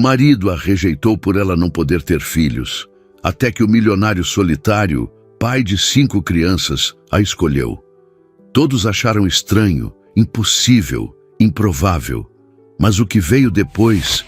marido a rejeitou por ela não poder ter filhos, até que o milionário solitário, pai de 5 crianças, a escolheu. Todos acharam estranho, impossível, improvável, mas o que veio depois,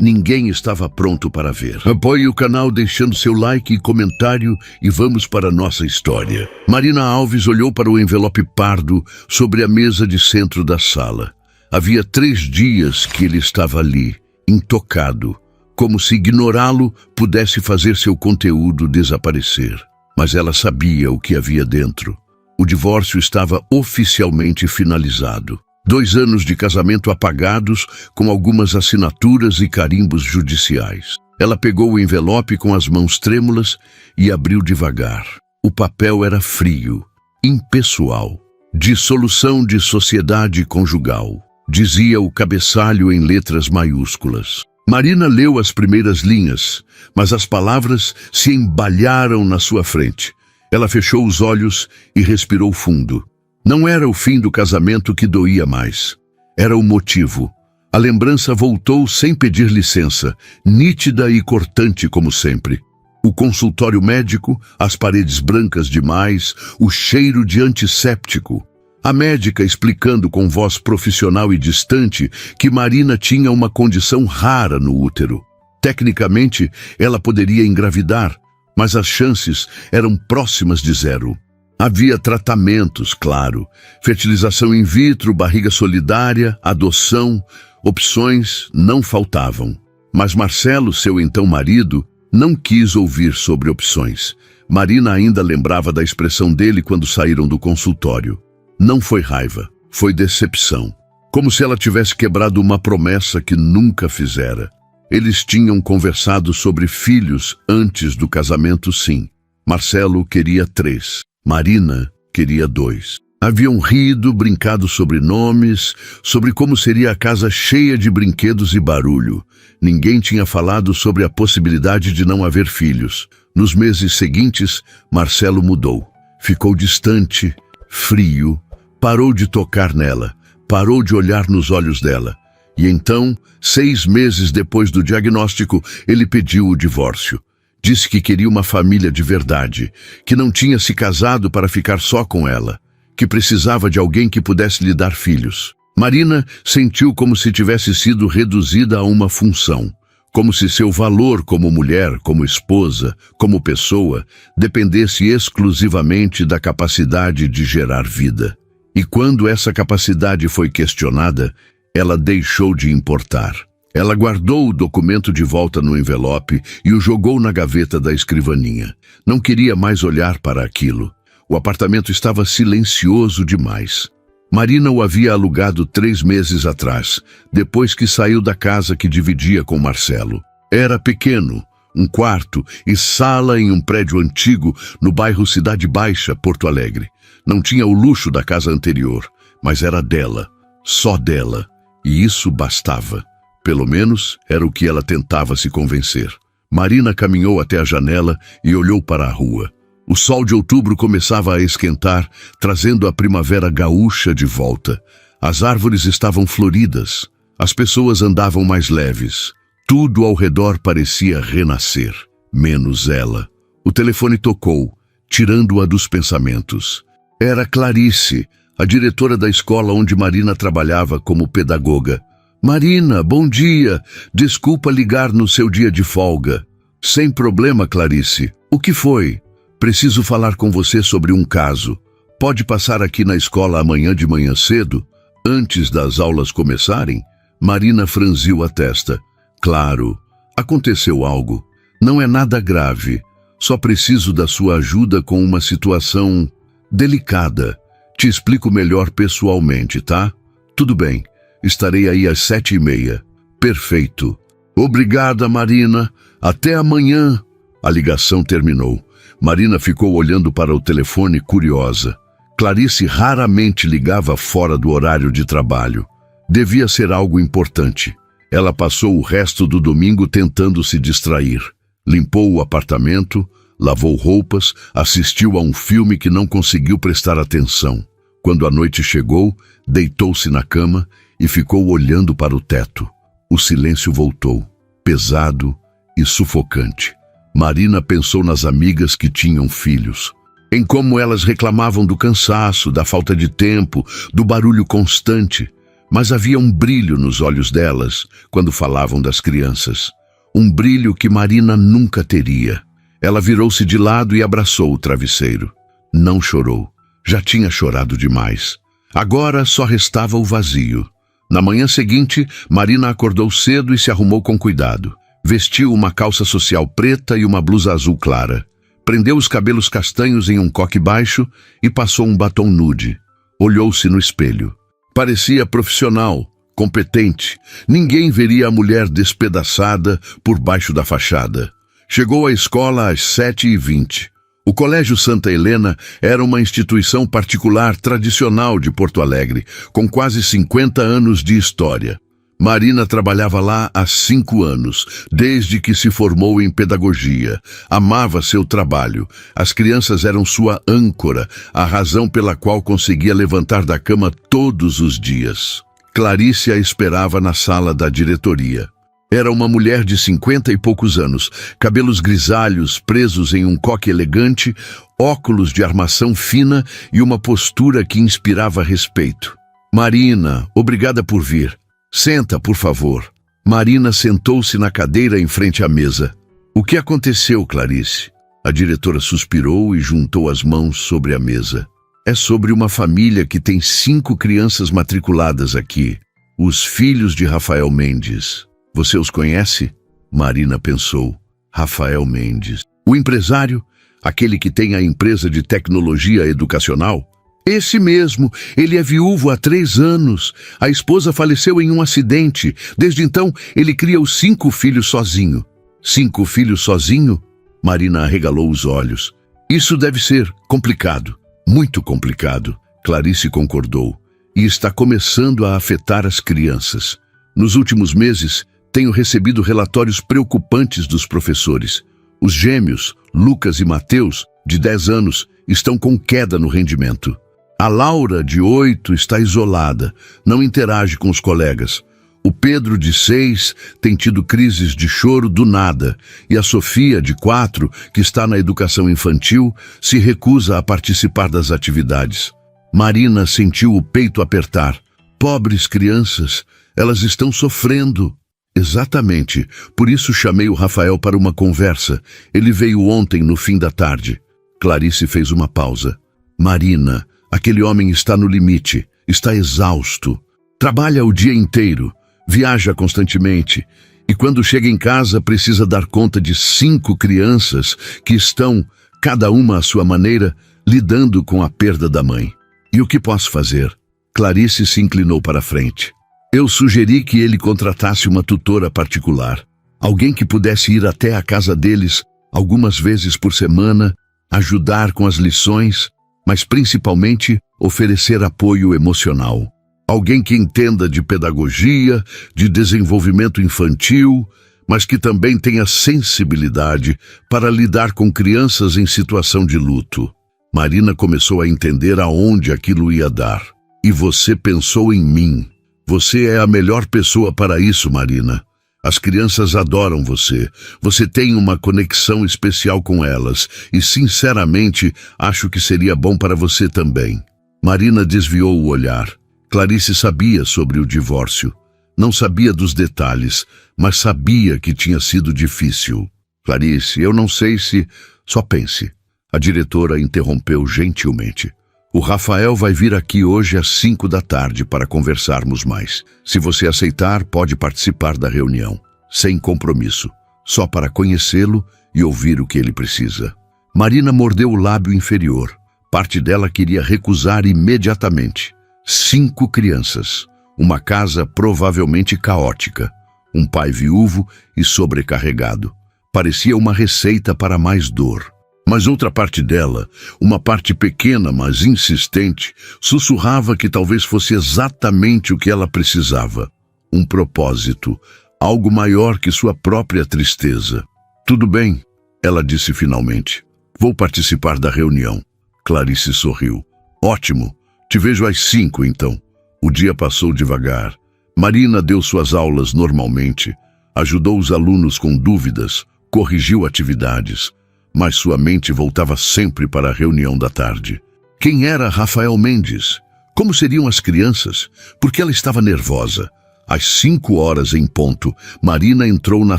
ninguém estava pronto para ver. Apoie o canal deixando seu like e comentário e vamos para a nossa história. Marina Alves olhou para o envelope pardo sobre a mesa de centro da sala. Havia 3 dias que ele estava ali, intocado, como se ignorá-lo pudesse fazer seu conteúdo desaparecer. Mas ela sabia o que havia dentro. O divórcio estava oficialmente finalizado. 2 anos de casamento apagados, com algumas assinaturas e carimbos judiciais. Ela pegou o envelope com as mãos trêmulas e abriu devagar. O papel era frio, impessoal. Dissolução de sociedade conjugal, dizia o cabeçalho em letras maiúsculas. Marina leu as primeiras linhas, mas as palavras se embalharam na sua frente. Ela fechou os olhos e respirou fundo. Não era o fim do casamento que doía mais. Era o motivo. A lembrança voltou sem pedir licença, nítida e cortante como sempre. O consultório médico, as paredes brancas demais, o cheiro de antisséptico. A médica explicando com voz profissional e distante que Marina tinha uma condição rara no útero. Tecnicamente, ela poderia engravidar, mas as chances eram próximas de 0. Havia tratamentos, claro, fertilização in vitro, barriga solidária, adoção, opções não faltavam. Mas Marcelo, seu então marido, não quis ouvir sobre opções. Marina ainda lembrava da expressão dele quando saíram do consultório. Não foi raiva, foi decepção. Como se ela tivesse quebrado uma promessa que nunca fizera. Eles tinham conversado sobre filhos antes do casamento, sim. Marcelo queria 3. Marina queria 2. Haviam rido, brincado sobre nomes, sobre como seria a casa cheia de brinquedos e barulho. Ninguém tinha falado sobre a possibilidade de não haver filhos. Nos meses seguintes, Marcelo mudou. Ficou distante, frio, parou de tocar nela, parou de olhar nos olhos dela. E então, 6 meses depois do diagnóstico, ele pediu o divórcio. Disse que queria uma família de verdade, que não tinha se casado para ficar só com ela, que precisava de alguém que pudesse lhe dar filhos. Marina sentiu como se tivesse sido reduzida a uma função, como se seu valor como mulher, como esposa, como pessoa, dependesse exclusivamente da capacidade de gerar vida. E quando essa capacidade foi questionada, ela deixou de importar. Ela guardou o documento de volta no envelope e o jogou na gaveta da escrivaninha. Não queria mais olhar para aquilo. O apartamento estava silencioso demais. Marina o havia alugado 3 meses atrás, depois que saiu da casa que dividia com Marcelo. Era pequeno, um quarto e sala em um prédio antigo no bairro Cidade Baixa, Porto Alegre. Não tinha o luxo da casa anterior, mas era dela, só dela, e isso bastava. Pelo menos era o que ela tentava se convencer. Marina caminhou até a janela e olhou para a rua. O sol de outubro começava a esquentar, trazendo a primavera gaúcha de volta. As árvores estavam floridas, as pessoas andavam mais leves. Tudo ao redor parecia renascer, menos ela. O telefone tocou, tirando-a dos pensamentos. Era Clarice, a diretora da escola onde Marina trabalhava como pedagoga. Marina, bom dia. Desculpa ligar no seu dia de folga. Sem problema, Clarice. O que foi? Preciso falar com você sobre um caso. Pode passar aqui na escola amanhã de manhã cedo? Antes das aulas começarem? Marina franziu a testa. Claro. Aconteceu algo. Não é nada grave. Só preciso da sua ajuda com uma situação delicada. Te explico melhor pessoalmente, tá? Tudo bem. Estarei aí às 7h30. Perfeito. Obrigada, Marina. Até amanhã. A ligação terminou. Marina ficou olhando para o telefone curiosa. Clarice raramente ligava fora do horário de trabalho. Devia ser algo importante. Ela passou o resto do domingo tentando se distrair. Limpou o apartamento, lavou roupas, assistiu a um filme que não conseguiu prestar atenção. Quando a noite chegou, deitou-se na cama e ficou olhando para o teto. O silêncio voltou. pesado e sufocante. Marina pensou nas amigas que tinham filhos, em como elas reclamavam do cansaço, da falta de tempo, do barulho constante, mas havia um brilho nos olhos delas quando falavam das crianças. Um brilho que Marina nunca teria. Ela virou-se de lado e abraçou o travesseiro. Não chorou. Já tinha chorado demais. Agora só restava o vazio. Na manhã seguinte, Marina acordou cedo e se arrumou com cuidado. Vestiu uma calça social preta e uma blusa azul clara. Prendeu os cabelos castanhos em um coque baixo e passou um batom nude. Olhou-se no espelho. Parecia profissional, competente. Ninguém veria a mulher despedaçada por baixo da fachada. Chegou à escola às 7h20. O Colégio Santa Helena era uma instituição particular tradicional de Porto Alegre, com quase 50 anos de história. Marina trabalhava lá há 5 anos, desde que se formou em pedagogia. Amava seu trabalho. As crianças eram sua âncora, a razão pela qual conseguia levantar da cama todos os dias. Clarice a esperava na sala da diretoria. Era uma mulher de 50 e poucos anos, cabelos grisalhos presos em um coque elegante, óculos de armação fina e uma postura que inspirava respeito. Marina, obrigada por vir. Senta, por favor. Marina sentou-se na cadeira em frente à mesa. O que aconteceu, Clarice? A diretora suspirou e juntou as mãos sobre a mesa. É sobre uma família que tem 5 crianças matriculadas aqui. Os filhos de Rafael Mendes. Você os conhece? Marina pensou. Rafael Mendes. O empresário? Aquele que tem a empresa de tecnologia educacional? Esse mesmo. Ele é viúvo há 3 anos. A esposa faleceu em um acidente. Desde então, ele cria os 5 filhos sozinho. 5 filhos sozinho? Marina arregalou os olhos. Isso deve ser complicado. Muito complicado. Clarice concordou. E está começando a afetar as crianças. Nos últimos meses, tenho recebido relatórios preocupantes dos professores. Os gêmeos, Lucas e Mateus, de 10 anos, estão com queda no rendimento. A Laura, de 8, está isolada, não interage com os colegas. O Pedro, de 6, tem tido crises de choro do nada. E a Sofia, de 4, que está na educação infantil, se recusa a participar das atividades. Marina sentiu o peito apertar. Pobres crianças, elas estão sofrendo. Exatamente, por isso chamei o Rafael para uma conversa. Ele veio ontem, no fim da tarde. Clarice fez uma pausa. Marina, aquele homem está no limite, está exausto. Trabalha o dia inteiro, viaja constantemente e quando chega em casa precisa dar conta de 5 crianças que estão, cada uma à sua maneira, lidando com a perda da mãe. E o que posso fazer? Clarice se inclinou para a frente. Eu sugeri que ele contratasse uma tutora particular, alguém que pudesse ir até a casa deles algumas vezes por semana, ajudar com as lições, mas principalmente oferecer apoio emocional. Alguém que entenda de pedagogia, de desenvolvimento infantil, mas que também tenha sensibilidade para lidar com crianças em situação de luto. Marina começou a entender aonde aquilo ia dar. E você pensou em mim. Você é a melhor pessoa para isso, Marina. As crianças adoram você. Você tem uma conexão especial com elas e, sinceramente, acho que seria bom para você também. Marina desviou o olhar. Clarice sabia sobre o divórcio. Não sabia dos detalhes, mas sabia que tinha sido difícil. Clarice, eu não sei se... Só pense. A diretora interrompeu gentilmente. O Rafael vai vir aqui hoje às 5 da tarde para conversarmos mais. Se você aceitar, pode participar da reunião. Sem compromisso. Só para conhecê-lo e ouvir o que ele precisa. Marina mordeu o lábio inferior. Parte dela queria recusar imediatamente. 5 crianças. Uma casa provavelmente caótica. Um pai viúvo e sobrecarregado. Parecia uma receita para mais dor. Mas outra parte dela, uma parte pequena, mas insistente, sussurrava que talvez fosse exatamente o que ela precisava. Um propósito, algo maior que sua própria tristeza. Tudo bem, ela disse finalmente. Vou participar da reunião. Clarice sorriu. Ótimo, te vejo às 5 então. O dia passou devagar. Marina deu suas aulas normalmente. Ajudou os alunos com dúvidas, corrigiu atividades, mas sua mente voltava sempre para a reunião da tarde. Quem era Rafael Mendes? Como seriam as crianças? Por que ela estava nervosa? Às 5 horas em ponto, Marina entrou na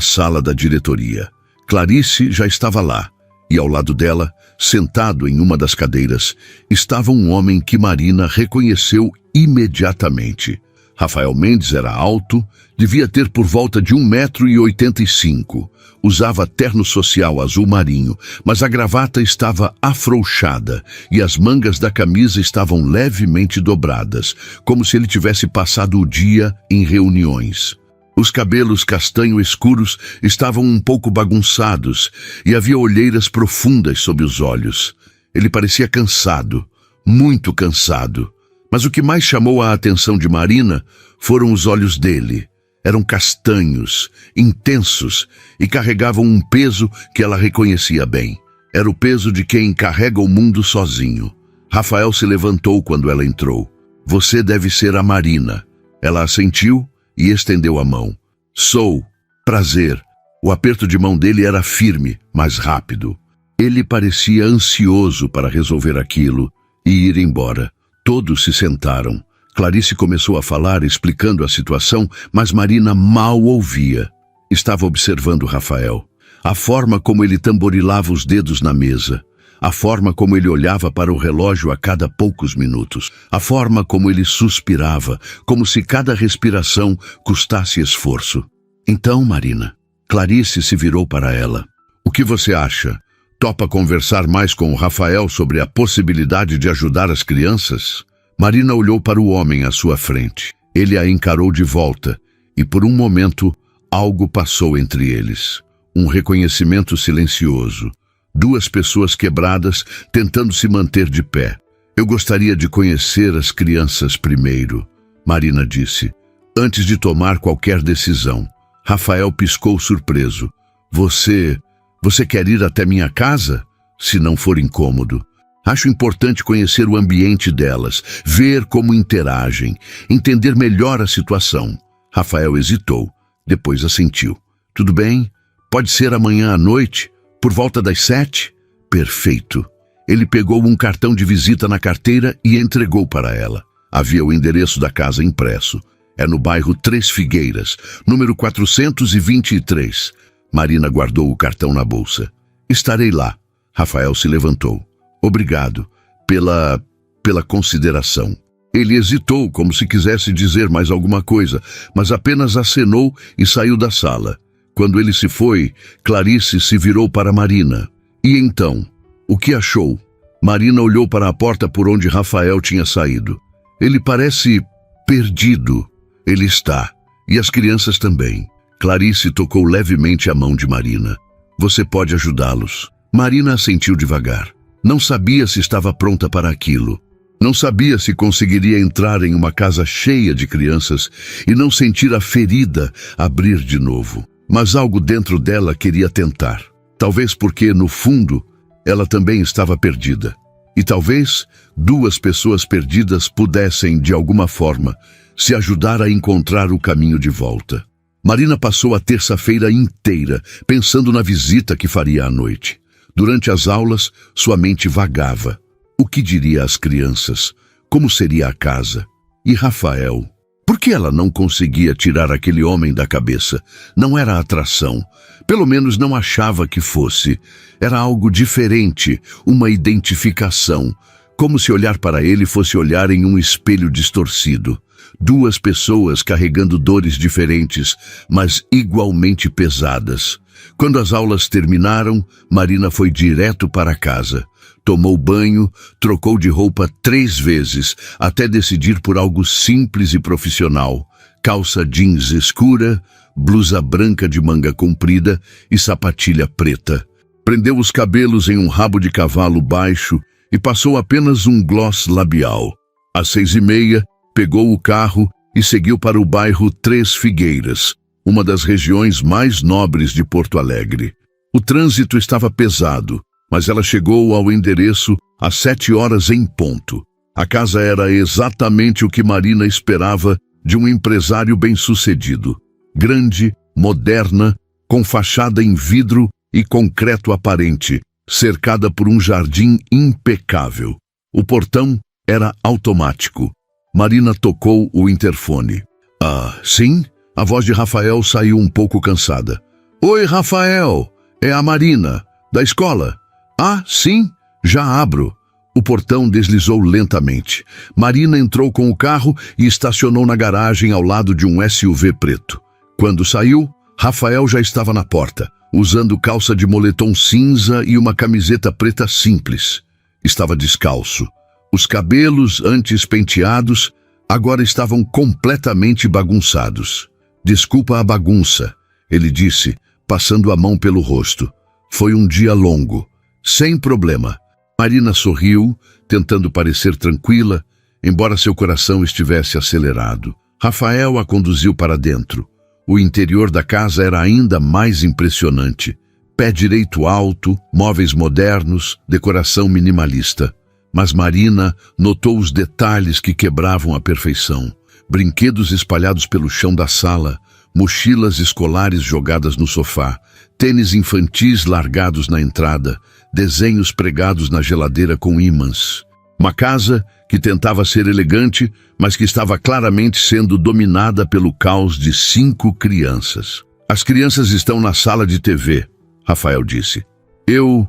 sala da diretoria. Clarice já estava lá, e ao lado dela, sentado em uma das cadeiras, estava um homem que Marina reconheceu imediatamente. Rafael Mendes era alto, devia ter por volta de 1,85 m. Usava terno social azul marinho, mas a gravata estava afrouxada e as mangas da camisa estavam levemente dobradas, como se ele tivesse passado o dia em reuniões. Os cabelos castanho escuros estavam um pouco bagunçados e havia olheiras profundas sob os olhos. Ele parecia cansado, muito cansado. Mas o que mais chamou a atenção de Marina foram os olhos dele. Eram castanhos, intensos e carregavam um peso que ela reconhecia bem. Era o peso de quem carrega o mundo sozinho. Rafael se levantou quando ela entrou. Você deve ser a Marina. Ela assentiu e estendeu a mão. Sou. Prazer. O aperto de mão dele era firme, mas rápido. Ele parecia ansioso para resolver aquilo e ir embora. Todos se sentaram. Clarice começou a falar, explicando a situação, mas Marina mal ouvia. Estava observando Rafael. A forma como ele tamborilava os dedos na mesa. A forma como ele olhava para o relógio a cada poucos minutos. A forma como ele suspirava, como se cada respiração custasse esforço. Então, Marina, Clarice se virou para ela. O que você acha? Topa conversar mais com o Rafael sobre a possibilidade de ajudar as crianças? Marina olhou para o homem à sua frente. Ele a encarou de volta e, por um momento, algo passou entre eles. Um reconhecimento silencioso. 2 pessoas quebradas tentando se manter de pé. Eu gostaria de conhecer as crianças primeiro, Marina disse, antes de tomar qualquer decisão. Rafael piscou surpreso. Você quer ir até minha casa? Se não for incômodo. Acho importante conhecer o ambiente delas, ver como interagem, entender melhor a situação. Rafael hesitou, depois assentiu. Tudo bem? Pode ser amanhã à noite? Por volta das 7? Perfeito. Ele pegou um cartão de visita na carteira e entregou para ela. Havia o endereço da casa impresso. É no bairro Três Figueiras, número 423. Marina guardou o cartão na bolsa. Estarei lá. Rafael se levantou. Obrigado pela consideração. Ele hesitou, como se quisesse dizer mais alguma coisa, mas apenas acenou e saiu da sala. Quando ele se foi, Clarice se virou para Marina. E então, o que achou? Marina olhou para a porta por onde Rafael tinha saído. Ele parece perdido. Ele está. E as crianças também. Clarice tocou levemente a mão de Marina. Você pode ajudá-los. Marina assentiu devagar. Não sabia se estava pronta para aquilo. Não sabia se conseguiria entrar em uma casa cheia de crianças e não sentir a ferida abrir de novo. Mas algo dentro dela queria tentar. Talvez porque, no fundo, ela também estava perdida. E talvez 2 pessoas perdidas pudessem, de alguma forma, se ajudar a encontrar o caminho de volta. Marina passou a terça-feira inteira pensando na visita que faria à noite. Durante as aulas, sua mente vagava. O que diria às crianças? Como seria a casa? E Rafael? Por que ela não conseguia tirar aquele homem da cabeça? Não era atração. Pelo menos não achava que fosse. Era algo diferente, uma identificação. Como se olhar para ele fosse olhar em um espelho distorcido. 2 pessoas carregando dores diferentes, mas igualmente pesadas. Quando as aulas terminaram, Marina foi direto para casa. Tomou banho, trocou de roupa 3 vezes, até decidir por algo simples e profissional. Calça jeans escura, blusa branca de manga comprida e sapatilha preta. Prendeu os cabelos em um rabo de cavalo baixo e passou apenas um gloss labial. Às 6h30, pegou o carro e seguiu para o bairro Três Figueiras, uma das regiões mais nobres de Porto Alegre. O trânsito estava pesado, mas ela chegou ao endereço às 7 horas em ponto. A casa era exatamente o que Marina esperava de um empresário bem-sucedido. Grande, moderna, com fachada em vidro e concreto aparente, cercada por um jardim impecável. O portão era automático. Marina tocou o interfone. Ah, sim? A voz de Rafael saiu um pouco cansada. Oi, Rafael, é a Marina, da escola. Ah, sim, já abro. O portão deslizou lentamente. Marina entrou com o carro e estacionou na garagem ao lado de um SUV preto. Quando saiu, Rafael já estava na porta, usando calça de moletom cinza e uma camiseta preta simples. Estava descalço. Os cabelos, antes penteados, agora estavam completamente bagunçados. Desculpa a bagunça, ele disse, passando a mão pelo rosto. Foi um dia longo. Sem problema. Marina sorriu, tentando parecer tranquila, embora seu coração estivesse acelerado. Rafael a conduziu para dentro. O interior da casa era ainda mais impressionante. Pé direito alto, móveis modernos, decoração minimalista. Mas Marina notou os detalhes que quebravam a perfeição. Brinquedos espalhados pelo chão da sala, mochilas escolares jogadas no sofá, tênis infantis largados na entrada, desenhos pregados na geladeira com ímãs. Uma casa que tentava ser elegante, mas que estava claramente sendo dominada pelo caos de 5 crianças. As crianças estão na sala de TV, Rafael disse. Eu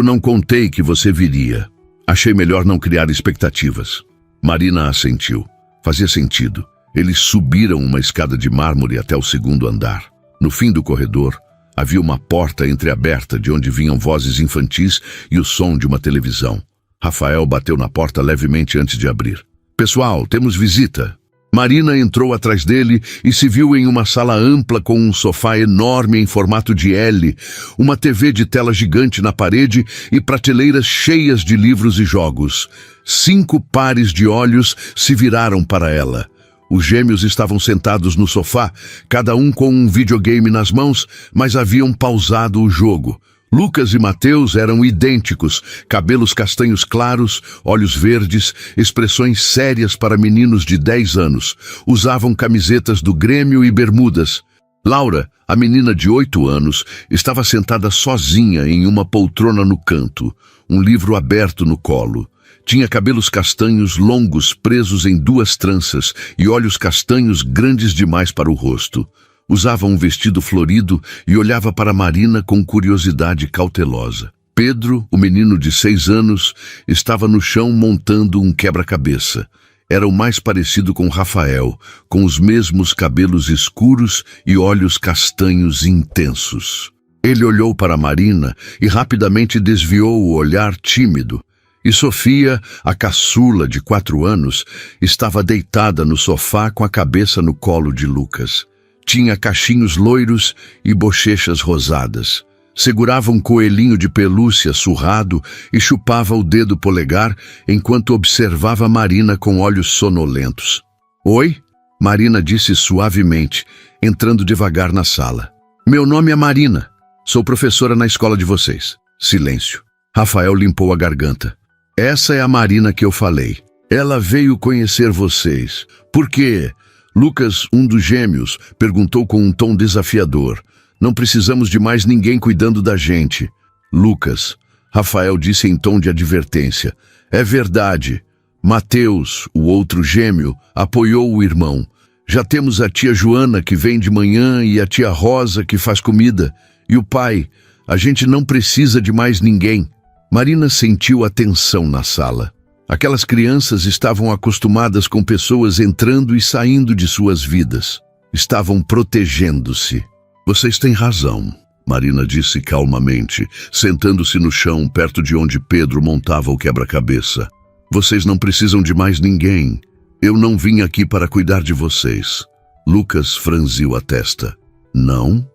não contei que você viria. Achei melhor não criar expectativas. Marina assentiu. Fazia sentido. Eles subiram uma escada de mármore até o 2º andar. No fim do corredor, havia uma porta entreaberta de onde vinham vozes infantis e o som de uma televisão. Rafael bateu na porta levemente antes de abrir. Pessoal, temos visita. Marina entrou atrás dele e se viu em uma sala ampla com um sofá enorme em formato de L, uma TV de tela gigante na parede e prateleiras cheias de livros e jogos. 5 pares de olhos se viraram para ela. Os gêmeos estavam sentados no sofá, cada um com um videogame nas mãos, mas haviam pausado o jogo. Lucas e Mateus eram idênticos, cabelos castanhos claros, olhos verdes, expressões sérias para meninos de 10 anos. Usavam camisetas do Grêmio e bermudas. Laura, a menina de 8 anos, estava sentada sozinha em uma poltrona no canto, um livro aberto no colo. Tinha cabelos castanhos longos presos em 2 tranças e olhos castanhos grandes demais para o rosto. Usava um vestido florido e olhava para Marina com curiosidade cautelosa. Pedro, o menino de 6 anos, estava no chão montando um quebra-cabeça. Era o mais parecido com Rafael, com os mesmos cabelos escuros e olhos castanhos intensos. Ele olhou para Marina e rapidamente desviou o olhar tímido. E Sofia, a caçula de 4 anos, estava deitada no sofá com a cabeça no colo de Lucas. Tinha cachinhos loiros e bochechas rosadas. Segurava um coelhinho de pelúcia surrado e chupava o dedo polegar enquanto observava Marina com olhos sonolentos. Oi? Marina disse suavemente, entrando devagar na sala. Meu nome é Marina. Sou professora na escola de vocês. Silêncio. Rafael limpou a garganta. Essa é a Marina que eu falei. Ela veio conhecer vocês. Por quê? Lucas, um dos gêmeos, perguntou com um tom desafiador. Não precisamos de mais ninguém cuidando da gente. Lucas, Rafael disse em tom de advertência. É verdade. Mateus, o outro gêmeo, apoiou o irmão. Já temos a tia Joana que vem de manhã e a tia Rosa que faz comida. E o pai, a gente não precisa de mais ninguém. Marina sentiu a tensão na sala. Aquelas crianças estavam acostumadas com pessoas entrando e saindo de suas vidas. Estavam protegendo-se. Vocês têm razão, Marina disse calmamente, sentando-se no chão perto de onde Pedro montava o quebra-cabeça. Vocês não precisam de mais ninguém. Eu não vim aqui para cuidar de vocês. Lucas franziu a testa. Não.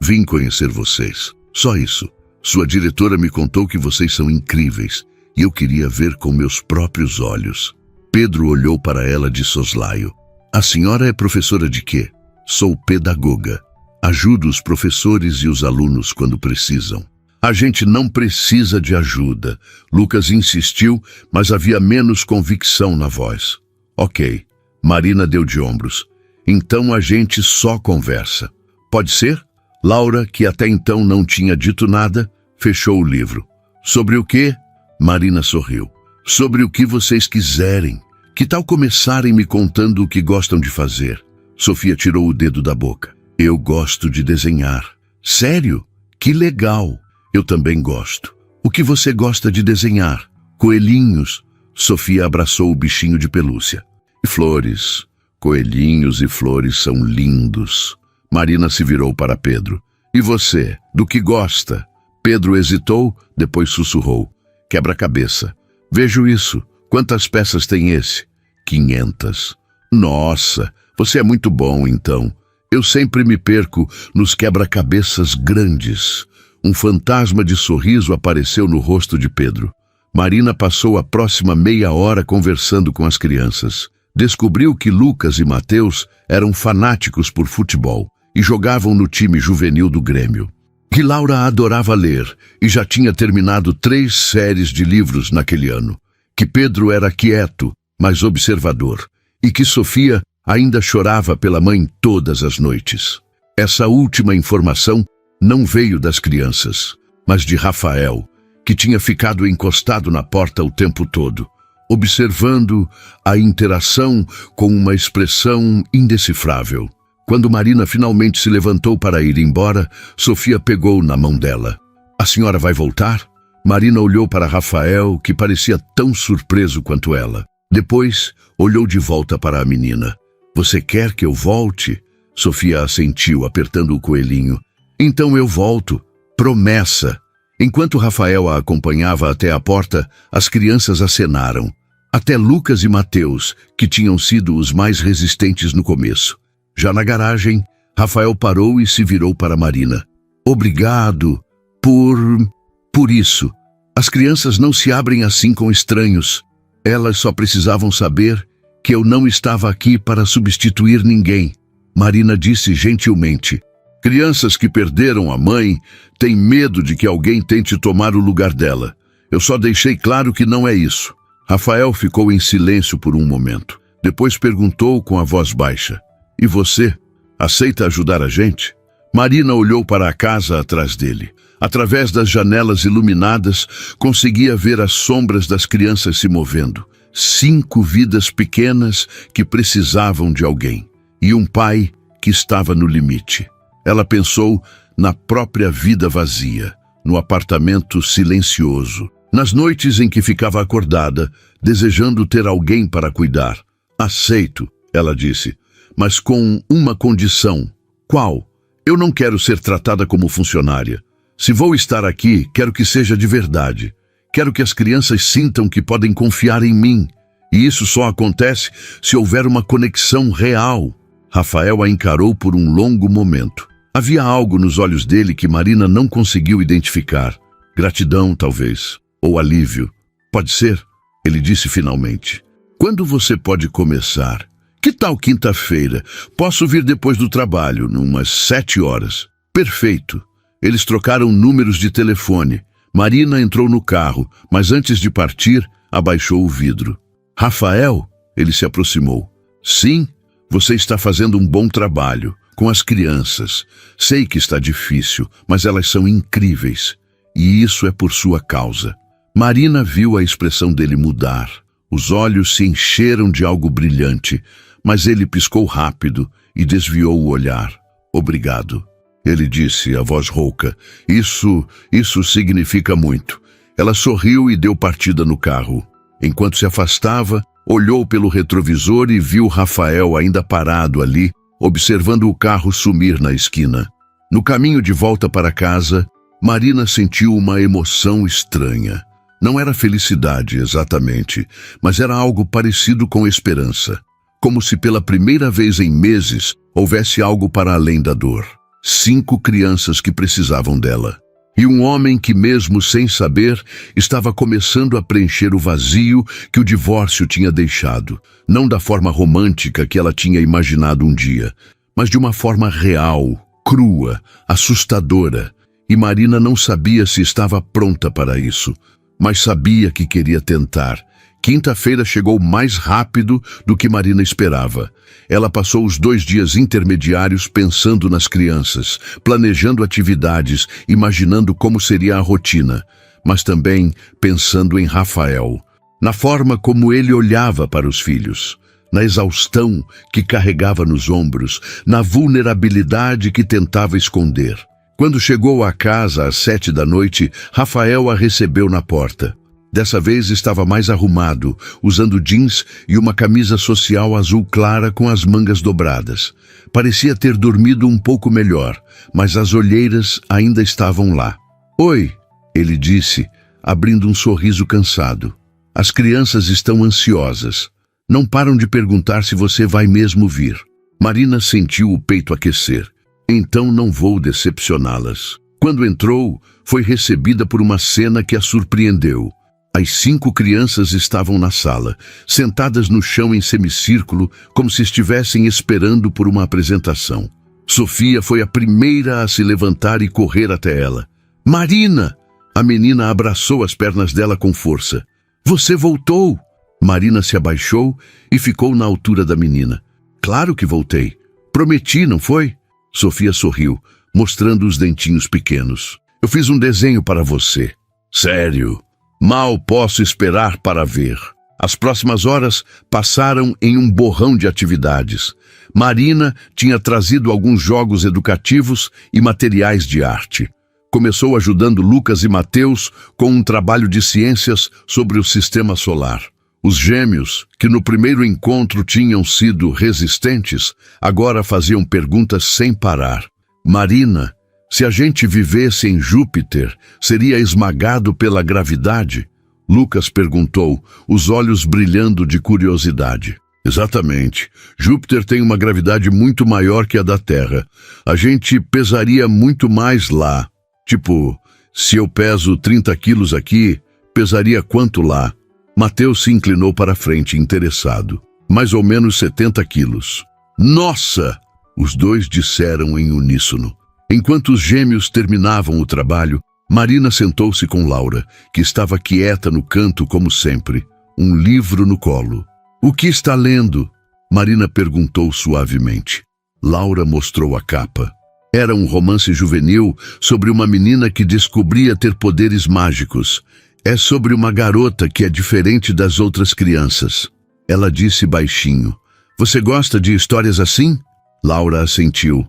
Vim conhecer vocês. Só isso. Sua diretora me contou que vocês são incríveis. E eu queria ver com meus próprios olhos. Pedro olhou para ela de soslaio. A senhora é professora de quê? Sou pedagoga. Ajudo os professores e os alunos quando precisam. A gente não precisa de ajuda. Lucas insistiu, mas havia menos convicção na voz. Ok. Marina deu de ombros. Então a gente só conversa. Pode ser? Laura, que até então não tinha dito nada, fechou o livro. Sobre o quê? Marina sorriu. Sobre o que vocês quiserem. Que tal começarem me contando o que gostam de fazer? Sofia tirou o dedo da boca. Eu gosto de desenhar. Sério? Que legal. Eu também gosto. O que você gosta de desenhar? Coelhinhos. Sofia abraçou o bichinho de pelúcia. E flores. Coelhinhos e flores são lindos. Marina se virou para Pedro. E você? Do que gosta? Pedro hesitou, depois sussurrou. Quebra-cabeça. Vejo isso. Quantas peças tem esse? 500. Nossa, você é muito bom, então. Eu sempre me perco nos quebra-cabeças grandes. Um fantasma de sorriso apareceu no rosto de Pedro. Marina passou a próxima meia hora conversando com as crianças. Descobriu que Lucas e Mateus eram fanáticos por futebol e jogavam no time juvenil do Grêmio. Que Laura adorava ler e já tinha terminado 3 séries de livros naquele ano. Que Pedro era quieto, mas observador. E que Sofia ainda chorava pela mãe todas as noites. Essa última informação não veio das crianças, mas de Rafael, que tinha ficado encostado na porta o tempo todo, observando a interação com uma expressão indecifrável. Quando Marina finalmente se levantou para ir embora, Sofia pegou na mão dela. A senhora vai voltar? Marina olhou para Rafael, que parecia tão surpreso quanto ela. Depois, olhou de volta para a menina. Você quer que eu volte? Sofia assentiu, apertando o coelhinho. Então eu volto. Promessa. Enquanto Rafael a acompanhava até a porta, as crianças acenaram. Até Lucas e Mateus, que tinham sido os mais resistentes no começo. Já na garagem, Rafael parou e se virou para Marina. Obrigado por isso. As crianças não se abrem assim com estranhos. Elas só precisavam saber que eu não estava aqui para substituir ninguém. Marina disse gentilmente. Crianças que perderam a mãe têm medo de que alguém tente tomar o lugar dela. Eu só deixei claro que não é isso. Rafael ficou em silêncio por um momento. Depois perguntou com a voz baixa. E você? Aceita ajudar a gente? Marina olhou para a casa atrás dele. Através das janelas iluminadas, conseguia ver as sombras das crianças se movendo. 5 vidas pequenas que precisavam de alguém. E um pai que estava no limite. Ela pensou na própria vida vazia, no apartamento silencioso, nas noites em que ficava acordada, desejando ter alguém para cuidar. Aceito, ela disse, mas com uma condição. Qual? Eu não quero ser tratada como funcionária. Se vou estar aqui, quero que seja de verdade. Quero que as crianças sintam que podem confiar em mim. E isso só acontece se houver uma conexão real. Rafael a encarou por um longo momento. Havia algo nos olhos dele que Marina não conseguiu identificar. Gratidão, talvez. Ou alívio. Pode ser, ele disse finalmente. Quando você pode começar? Que tal quinta-feira? Posso vir depois do trabalho, numas 7 horas. Perfeito. Eles trocaram números de telefone. Marina entrou no carro, mas antes de partir, abaixou o vidro. Rafael? Ele se aproximou. Sim, você está fazendo um bom trabalho, com as crianças. Sei que está difícil, mas elas são incríveis. E isso é por sua causa. Marina viu a expressão dele mudar. Os olhos se encheram de algo brilhante, mas ele piscou rápido e desviou o olhar. Obrigado. Ele disse, a voz rouca. Isso significa muito. Ela sorriu e deu partida no carro. Enquanto se afastava, olhou pelo retrovisor e viu Rafael ainda parado ali, observando o carro sumir na esquina. No caminho de volta para casa, Marina sentiu uma emoção estranha. Não era felicidade exatamente, mas era algo parecido com esperança. Como se pela primeira vez em meses houvesse algo para além da dor. 5 crianças que precisavam dela. E um homem que, mesmo sem saber, estava começando a preencher o vazio que o divórcio tinha deixado. Não da forma romântica que ela tinha imaginado um dia, mas de uma forma real, crua, assustadora. E Marina não sabia se estava pronta para isso, mas sabia que queria tentar, Quinta-feira chegou mais rápido do que Marina esperava. Ela passou os 2 dias intermediários pensando nas crianças, planejando atividades, imaginando como seria a rotina, mas também pensando em Rafael, na forma como ele olhava para os filhos, na exaustão que carregava nos ombros, na vulnerabilidade que tentava esconder. Quando chegou à casa às 7 da noite, Rafael a recebeu na porta. Dessa vez estava mais arrumado, usando jeans e uma camisa social azul clara com as mangas dobradas. Parecia ter dormido um pouco melhor, mas as olheiras ainda estavam lá. "Oi", ele disse, abrindo um sorriso cansado. "As crianças estão ansiosas. Não param de perguntar se você vai mesmo vir." Marina sentiu o peito aquecer. "Então não vou decepcioná-las." Quando entrou, foi recebida por uma cena que a surpreendeu. As 5 crianças estavam na sala, sentadas no chão em semicírculo, como se estivessem esperando por uma apresentação. Sofia foi a primeira a se levantar e correr até ela. "Marina!" A menina abraçou as pernas dela com força. "Você voltou!" Marina se abaixou e ficou na altura da menina. "Claro que voltei. Prometi, não foi?" Sofia sorriu, mostrando os dentinhos pequenos. "Eu fiz um desenho para você." "Sério? Mal posso esperar para ver." As próximas horas passaram em um borrão de atividades. Marina tinha trazido alguns jogos educativos e materiais de arte. Começou ajudando Lucas e Mateus com um trabalho de ciências sobre o sistema solar. Os gêmeos, que no primeiro encontro tinham sido resistentes, agora faziam perguntas sem parar. "Marina, se a gente vivesse em Júpiter, seria esmagado pela gravidade?" Lucas perguntou, os olhos brilhando de curiosidade. "Exatamente. Júpiter tem uma gravidade muito maior que a da Terra. A gente pesaria muito mais lá. Tipo, se eu peso 30 quilos aqui, pesaria quanto lá?" Mateus se inclinou para a frente, interessado. "Mais ou menos 70 quilos." "Nossa!" Os dois disseram em uníssono. Enquanto os gêmeos terminavam o trabalho, Marina sentou-se com Laura, que estava quieta no canto como sempre, um livro no colo. "O que está lendo?" Marina perguntou suavemente. Laura mostrou a capa. Era um romance juvenil sobre uma menina que descobria ter poderes mágicos. "É sobre uma garota que é diferente das outras crianças." Ela disse baixinho. "Você gosta de histórias assim?" Laura assentiu.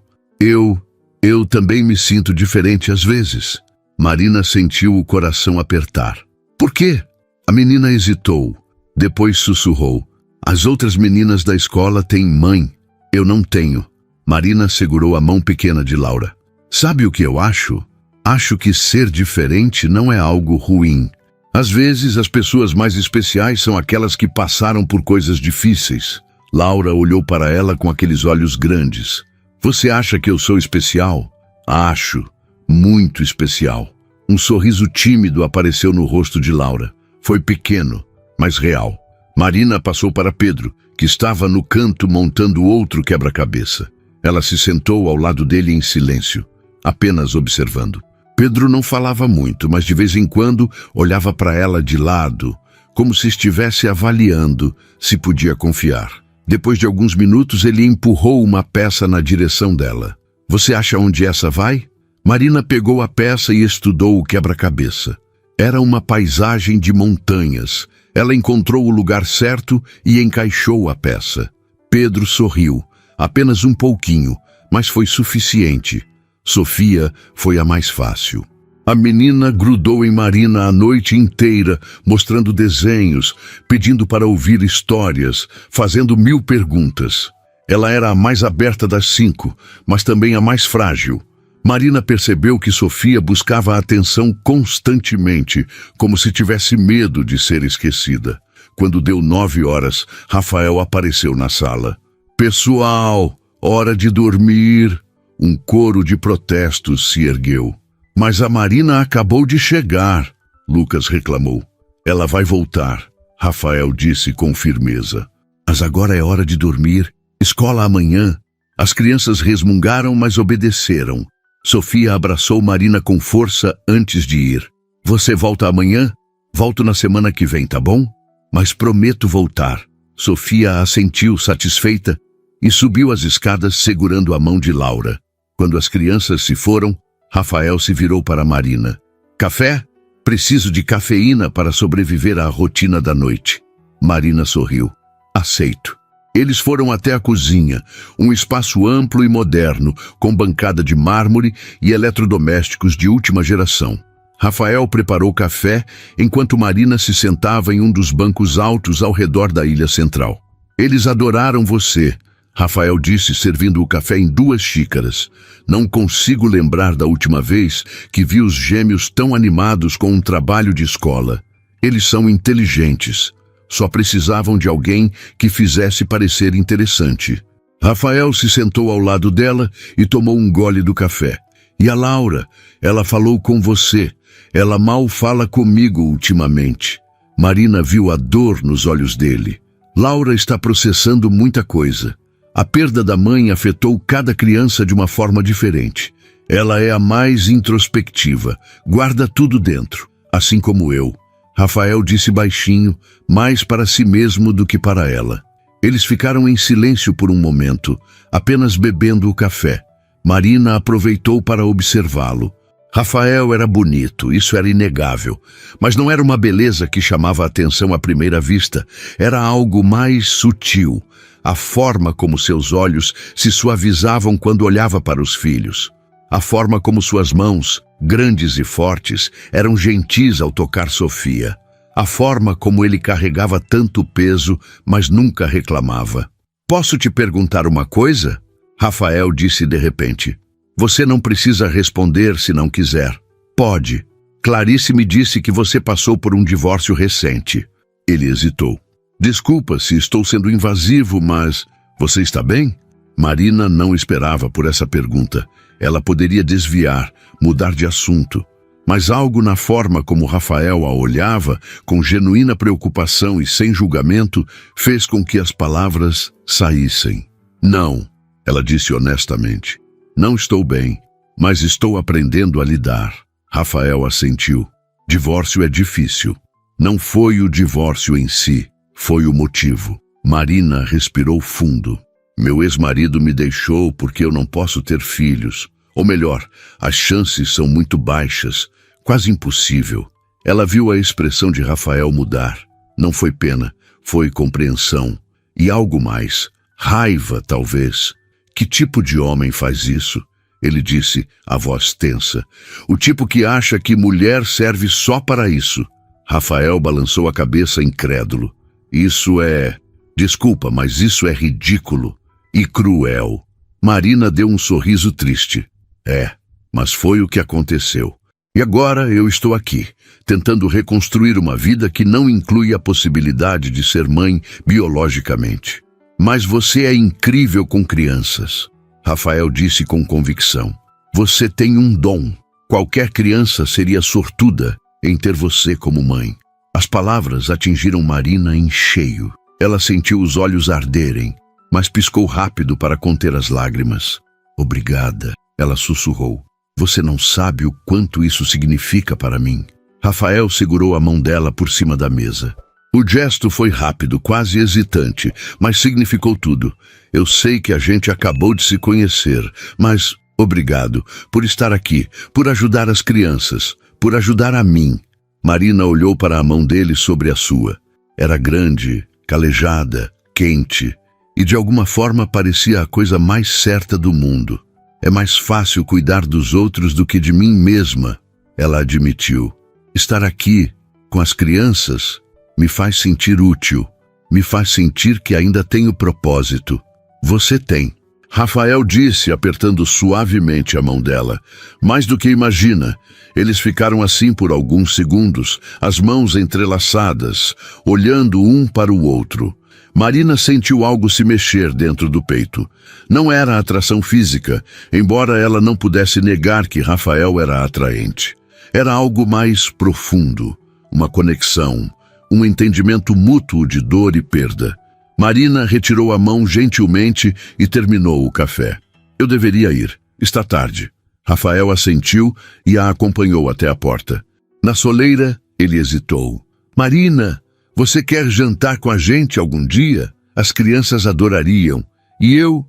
Eu também me sinto diferente às vezes." Marina sentiu o coração apertar. "Por quê?" A menina hesitou. Depois sussurrou. "As outras meninas da escola têm mãe. Eu não tenho." Marina segurou a mão pequena de Laura. "Sabe o que eu acho? Acho que ser diferente não é algo ruim. Às vezes, as pessoas mais especiais são aquelas que passaram por coisas difíceis." Laura olhou para ela com aqueles olhos grandes. "Você acha que eu sou especial?" "Acho. Muito especial." Um sorriso tímido apareceu no rosto de Laura. Foi pequeno, mas real. Marina passou para Pedro, que estava no canto montando outro quebra-cabeça. Ela se sentou ao lado dele em silêncio, apenas observando. Pedro não falava muito, mas de vez em quando olhava para ela de lado, como se estivesse avaliando se podia confiar. Depois de alguns minutos, ele empurrou uma peça na direção dela. "Você acha onde essa vai?" Marina pegou a peça e estudou o quebra-cabeça. Era uma paisagem de montanhas. Ela encontrou o lugar certo e encaixou a peça. Pedro sorriu, apenas um pouquinho, mas foi suficiente. Sofia foi a mais fácil. A menina grudou em Marina a noite inteira, mostrando desenhos, pedindo para ouvir histórias, fazendo 1000 perguntas. Ela era a mais aberta das 5, mas também a mais frágil. Marina percebeu que Sofia buscava a atenção constantemente, como se tivesse medo de ser esquecida. Quando deu 9 horas, Rafael apareceu na sala. "Pessoal, hora de dormir." Um coro de protestos se ergueu. "Mas a Marina acabou de chegar", Lucas reclamou. "Ela vai voltar", Rafael disse com firmeza. "Mas agora é hora de dormir. Escola amanhã." As crianças resmungaram, mas obedeceram. Sofia abraçou Marina com força antes de ir. "Você volta amanhã? Volto na semana que vem, tá bom?" mas prometo voltar. Sofia assentiu satisfeita e subiu as escadas segurando a mão de Laura. Quando as crianças se foram, Rafael se virou para Marina. Café? Preciso de cafeína para sobreviver à rotina da noite. Marina sorriu. Aceito. Eles foram até a cozinha, um espaço amplo e moderno, com bancada de mármore e eletrodomésticos de última geração. Rafael preparou café, enquanto Marina se sentava em um dos bancos altos ao redor da ilha central. Eles adoraram você, Rafael disse, servindo o café em 2 xícaras. Não consigo lembrar da última vez que vi os gêmeos tão animados com um trabalho de escola. Eles são inteligentes. Só precisavam de alguém que fizesse parecer interessante. Rafael se sentou ao lado dela e tomou um gole do café. E a Laura? Ela falou com você. Ela mal fala comigo ultimamente. Marina viu a dor nos olhos dele. Laura está processando muita coisa. A perda da mãe afetou cada criança de uma forma diferente. Ela é a mais introspectiva, guarda tudo dentro, assim como eu. Rafael disse baixinho, mais para si mesmo do que para ela. Eles ficaram em silêncio por um momento, apenas bebendo o café. Marina aproveitou para observá-lo. Rafael era bonito, isso era inegável, mas não era uma beleza que chamava a atenção à primeira vista, era algo mais sutil, a forma como seus olhos se suavizavam quando olhava para os filhos, a forma como suas mãos, grandes e fortes, eram gentis ao tocar Sofia, a forma como ele carregava tanto peso, mas nunca reclamava. Posso te perguntar uma coisa? Rafael disse de repente. Você não precisa responder se não quiser. Pode. Clarice me disse que você passou por um divórcio recente. Ele hesitou. Desculpa se estou sendo invasivo, mas você está bem? Marina não esperava por essa pergunta. Ela poderia desviar, mudar de assunto. Mas algo na forma como Rafael a olhava, com genuína preocupação e sem julgamento, fez com que as palavras saíssem. Não, ela disse honestamente. Não estou bem, mas estou aprendendo a lidar. Rafael assentiu. Divórcio é difícil. Não foi o divórcio em si, foi o motivo. Marina respirou fundo. Meu ex-marido me deixou porque eu não posso ter filhos. Ou melhor, as chances são muito baixas, quase impossível. Ela viu a expressão de Rafael mudar. Não foi pena, foi compreensão. E algo mais, raiva talvez. Que tipo de homem faz isso? Ele disse, a voz tensa. O tipo que acha que mulher serve só para isso. Rafael balançou a cabeça incrédulo. Isso é... Desculpa, mas isso é ridículo e cruel. Marina deu um sorriso triste. É, mas foi o que aconteceu. E agora eu estou aqui, tentando reconstruir uma vida que não inclui a possibilidade de ser mãe biologicamente. Mas você é incrível com crianças, Rafael disse com convicção. Você tem um dom. Qualquer criança seria sortuda em ter você como mãe. As palavras atingiram Marina em cheio. Ela sentiu os olhos arderem, mas piscou rápido para conter as lágrimas. Obrigada, ela sussurrou. Você não sabe o quanto isso significa para mim. Rafael segurou a mão dela por cima da mesa. O gesto foi rápido, quase hesitante, mas significou tudo. Eu sei que a gente acabou de se conhecer, mas obrigado por estar aqui, por ajudar as crianças, por ajudar a mim. Marina olhou para a mão dele sobre a sua. Era grande, calejada, quente, e de alguma forma parecia a coisa mais certa do mundo. É mais fácil cuidar dos outros do que de mim mesma, ela admitiu. Estar aqui, com as crianças, me faz sentir útil, me faz sentir que ainda tenho propósito. Você tem. Rafael disse, apertando suavemente a mão dela. Mais do que imagina. Eles ficaram assim por alguns segundos, as mãos entrelaçadas, olhando um para o outro. Marina sentiu algo se mexer dentro do peito. Não era atração física, embora ela não pudesse negar que Rafael era atraente. Era algo mais profundo, uma conexão, um entendimento mútuo de dor e perda. Marina retirou a mão gentilmente e terminou o café. Eu deveria ir. Está tarde. Rafael assentiu e a acompanhou até a porta. Na soleira, ele hesitou. Marina, Você quer jantar com a gente algum dia? As crianças adorariam. E eu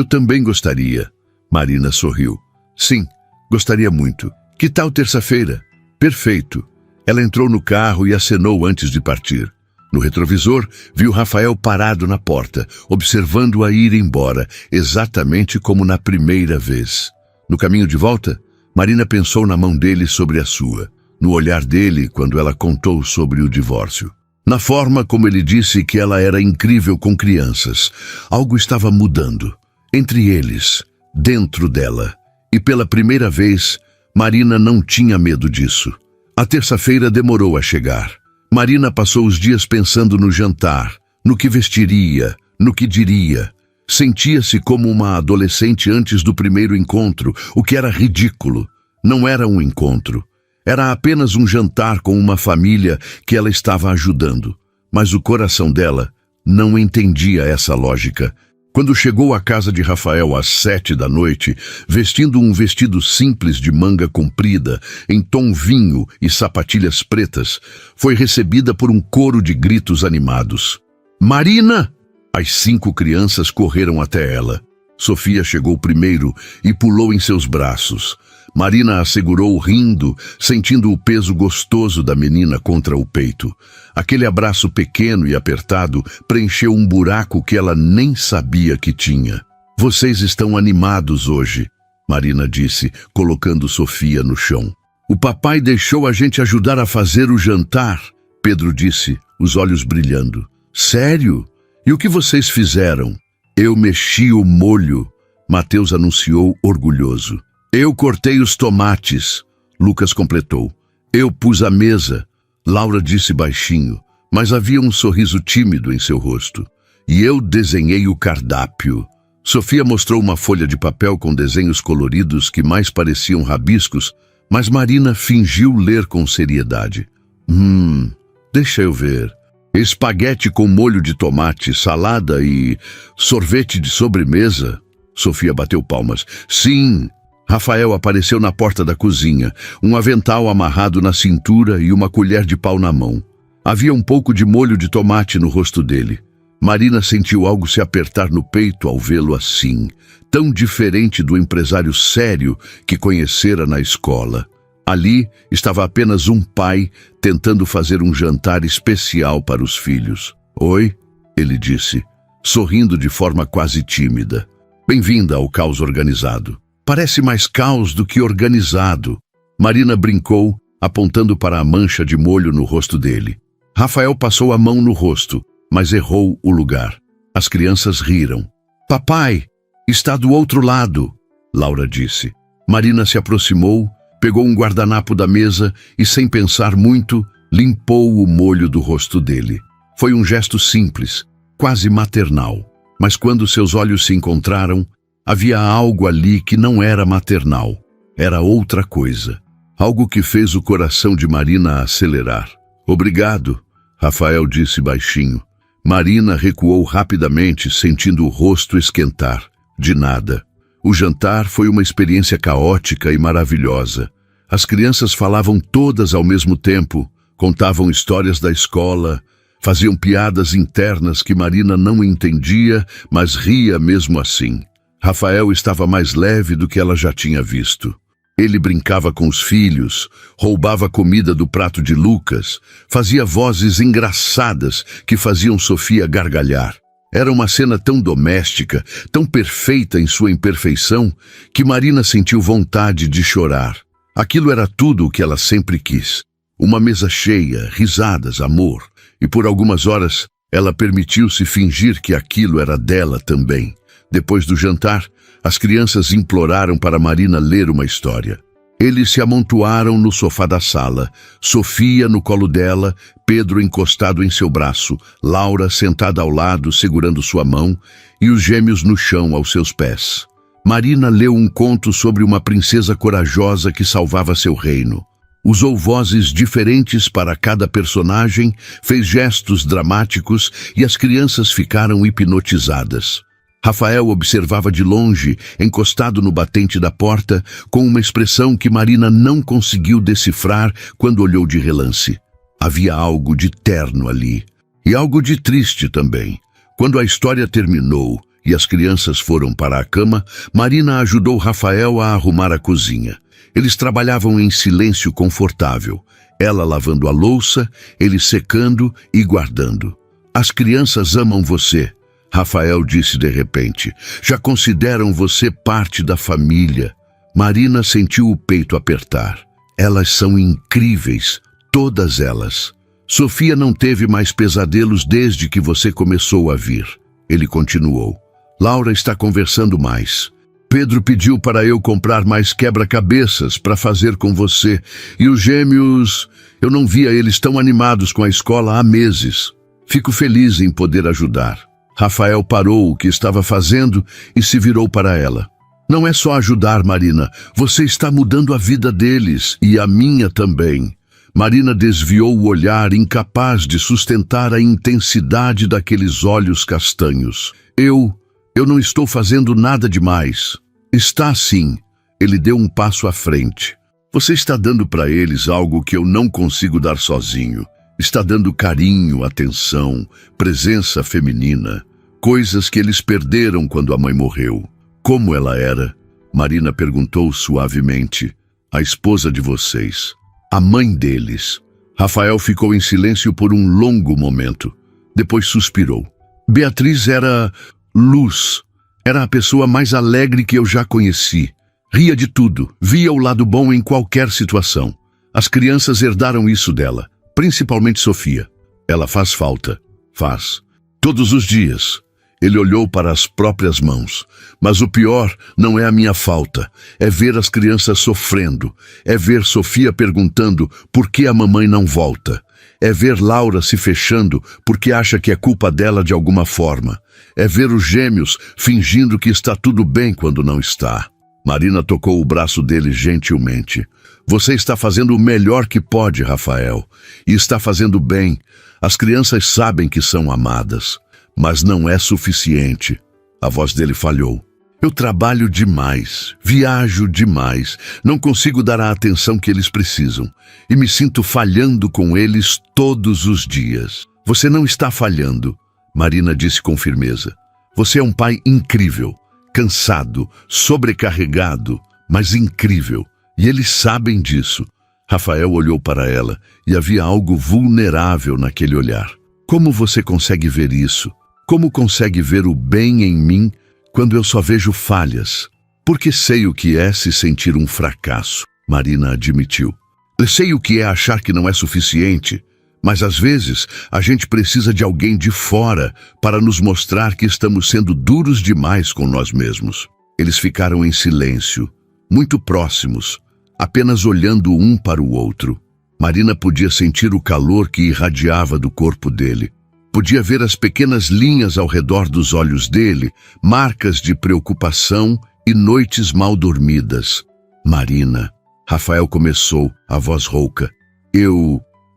também gostaria. Marina sorriu. Sim, gostaria muito. Que tal terça-feira? Perfeito. Ela entrou no carro e acenou antes de partir. No retrovisor, viu Rafael parado na porta, observando-a ir embora, exatamente como na primeira vez. No caminho de volta, Marina pensou na mão dele sobre a sua, no olhar dele quando ela contou sobre o divórcio. Na forma como ele disse que ela era incrível com crianças. Algo estava mudando. Entre eles, dentro dela. E pela primeira vez, Marina não tinha medo disso. A terça-feira demorou a chegar. Marina passou os dias pensando no jantar, no que vestiria, no que diria. Sentia-se como uma adolescente antes do primeiro encontro, o que era ridículo. Não era um encontro. Era apenas um jantar com uma família que ela estava ajudando. Mas o coração dela não entendia essa lógica. Quando chegou à casa de Rafael às 7 da noite, vestindo um vestido simples de manga comprida, em tom vinho e sapatilhas pretas, foi recebida por um coro de gritos animados. Marina! As 5 crianças correram até ela. Sofia chegou primeiro e pulou em seus braços. Marina a segurou rindo, sentindo o peso gostoso da menina contra o peito. Aquele abraço pequeno e apertado preencheu um buraco que ela nem sabia que tinha. Vocês estão animados hoje, Marina disse, colocando Sofia no chão. O papai deixou a gente ajudar a fazer o jantar, Pedro disse, os olhos brilhando. Sério? E o que vocês fizeram? Eu mexi o molho, Mateus anunciou orgulhoso. Eu cortei os tomates, Lucas completou. Eu pus a mesa, Laura disse baixinho, mas havia um sorriso tímido em seu rosto. E eu desenhei o cardápio. Sofia mostrou uma folha de papel com desenhos coloridos que mais pareciam rabiscos, mas Marina fingiu ler com seriedade. Deixa eu ver. Espaguete com molho de tomate, salada e sorvete de sobremesa. Sofia bateu palmas. Sim. Rafael apareceu na porta da cozinha, um avental amarrado na cintura e uma colher de pau na mão. Havia um pouco de molho de tomate no rosto dele. Marina sentiu algo se apertar no peito ao vê-lo assim, tão diferente do empresário sério que conhecera na escola. Ali estava apenas um pai tentando fazer um jantar especial para os filhos. Oi, ele disse, sorrindo de forma quase tímida. Bem-vinda ao caos organizado. Parece mais caos do que organizado. Marina brincou, apontando para a mancha de molho no rosto dele. Rafael passou a mão no rosto, mas errou o lugar. As crianças riram. Papai, está do outro lado, Laura disse. Marina se aproximou, pegou um guardanapo da mesa e, sem pensar muito, limpou o molho do rosto dele. Foi um gesto simples, quase maternal. Mas quando seus olhos se encontraram, havia algo ali que não era maternal. Era outra coisa. Algo que fez o coração de Marina acelerar. Obrigado, Rafael disse baixinho. Marina recuou rapidamente, sentindo o rosto esquentar. De nada. O jantar foi uma experiência caótica e maravilhosa. As crianças falavam todas ao mesmo tempo, contavam histórias da escola, faziam piadas internas que Marina não entendia, mas ria mesmo assim. Rafael estava mais leve do que ela já tinha visto. Ele brincava com os filhos, roubava comida do prato de Lucas, fazia vozes engraçadas que faziam Sofia gargalhar. Era uma cena tão doméstica, tão perfeita em sua imperfeição, que Marina sentiu vontade de chorar. Aquilo era tudo o que ela sempre quis. Uma mesa cheia, risadas, amor. E por algumas horas, ela permitiu-se fingir que aquilo era dela também. Depois do jantar, as crianças imploraram para Marina ler uma história. Eles se amontoaram no sofá da sala, Sofia no colo dela, Pedro encostado em seu braço, Laura sentada ao lado segurando sua mão e os gêmeos no chão aos seus pés. Marina leu um conto sobre uma princesa corajosa que salvava seu reino. Usou vozes diferentes para cada personagem, fez gestos dramáticos e as crianças ficaram hipnotizadas. Rafael observava de longe, encostado no batente da porta, com uma expressão que Marina não conseguiu decifrar quando olhou de relance. Havia algo de terno ali, E algo de triste também. Quando a história terminou e as crianças foram para a cama, Marina ajudou Rafael a arrumar a cozinha. Eles trabalhavam em silêncio confortável. Ela lavando a louça, ele secando e guardando. As crianças amam você, Rafael disse de repente. Já consideram você parte da família. Marina sentiu o peito apertar. Elas são incríveis, todas elas. Sofia não teve mais pesadelos desde que você começou a vir. Ele continuou. Laura está conversando mais. Pedro pediu para eu comprar mais quebra-cabeças para fazer com você. E os gêmeos, eu não via eles tão animados com a escola há meses. Fico feliz em poder ajudar. Rafael parou o que estava fazendo e se virou para ela. Não é só ajudar, Marina. Você está mudando a vida deles e a minha também. Marina desviou o olhar, incapaz de sustentar a intensidade daqueles olhos castanhos. Eu não estou fazendo nada demais. Está sim. Ele deu um passo à frente. Você está dando para eles algo que eu não consigo dar sozinho. Está dando carinho, atenção, presença feminina. Coisas que eles perderam quando a mãe morreu. Como ela era? Marina perguntou suavemente. A esposa de vocês. A mãe deles. Rafael ficou em silêncio por um longo momento. Depois suspirou. Beatriz era luz. Era a pessoa mais alegre que eu já conheci. Ria de tudo, via o lado bom em qualquer situação. As crianças herdaram isso dela, principalmente Sofia. Ela faz falta. Faz. Todos os dias. Ele olhou para as próprias mãos. Mas o pior não é a minha falta. É ver as crianças sofrendo. É ver Sofia perguntando por que a mamãe não volta. É ver Laura se fechando porque acha que é culpa dela de alguma forma. É ver os gêmeos fingindo que está tudo bem quando não está. Marina tocou o braço dele gentilmente. Você está fazendo o melhor que pode, Rafael. E está fazendo bem. As crianças sabem que são amadas. Mas não é suficiente. A voz dele falhou. Eu trabalho demais, viajo demais, não consigo dar a atenção que eles precisam. E me sinto falhando com eles todos os dias. Você não está falhando, Marina disse com firmeza. Você é um pai incrível, cansado, sobrecarregado, mas incrível. E eles sabem disso. Rafael olhou para ela e havia algo vulnerável naquele olhar. Como você consegue ver isso? Como consegue ver o bem em mim quando eu só vejo falhas? Porque sei o que é se sentir um fracasso, Marina admitiu. Eu sei o que é achar que não é suficiente, mas às vezes a gente precisa de alguém de fora para nos mostrar que estamos sendo duros demais com nós mesmos. Eles ficaram em silêncio, muito próximos, apenas olhando um para o outro. Marina podia sentir o calor que irradiava do corpo dele. Podia ver as pequenas linhas ao redor dos olhos dele, marcas de preocupação e noites mal dormidas. Marina, Rafael começou, a voz rouca.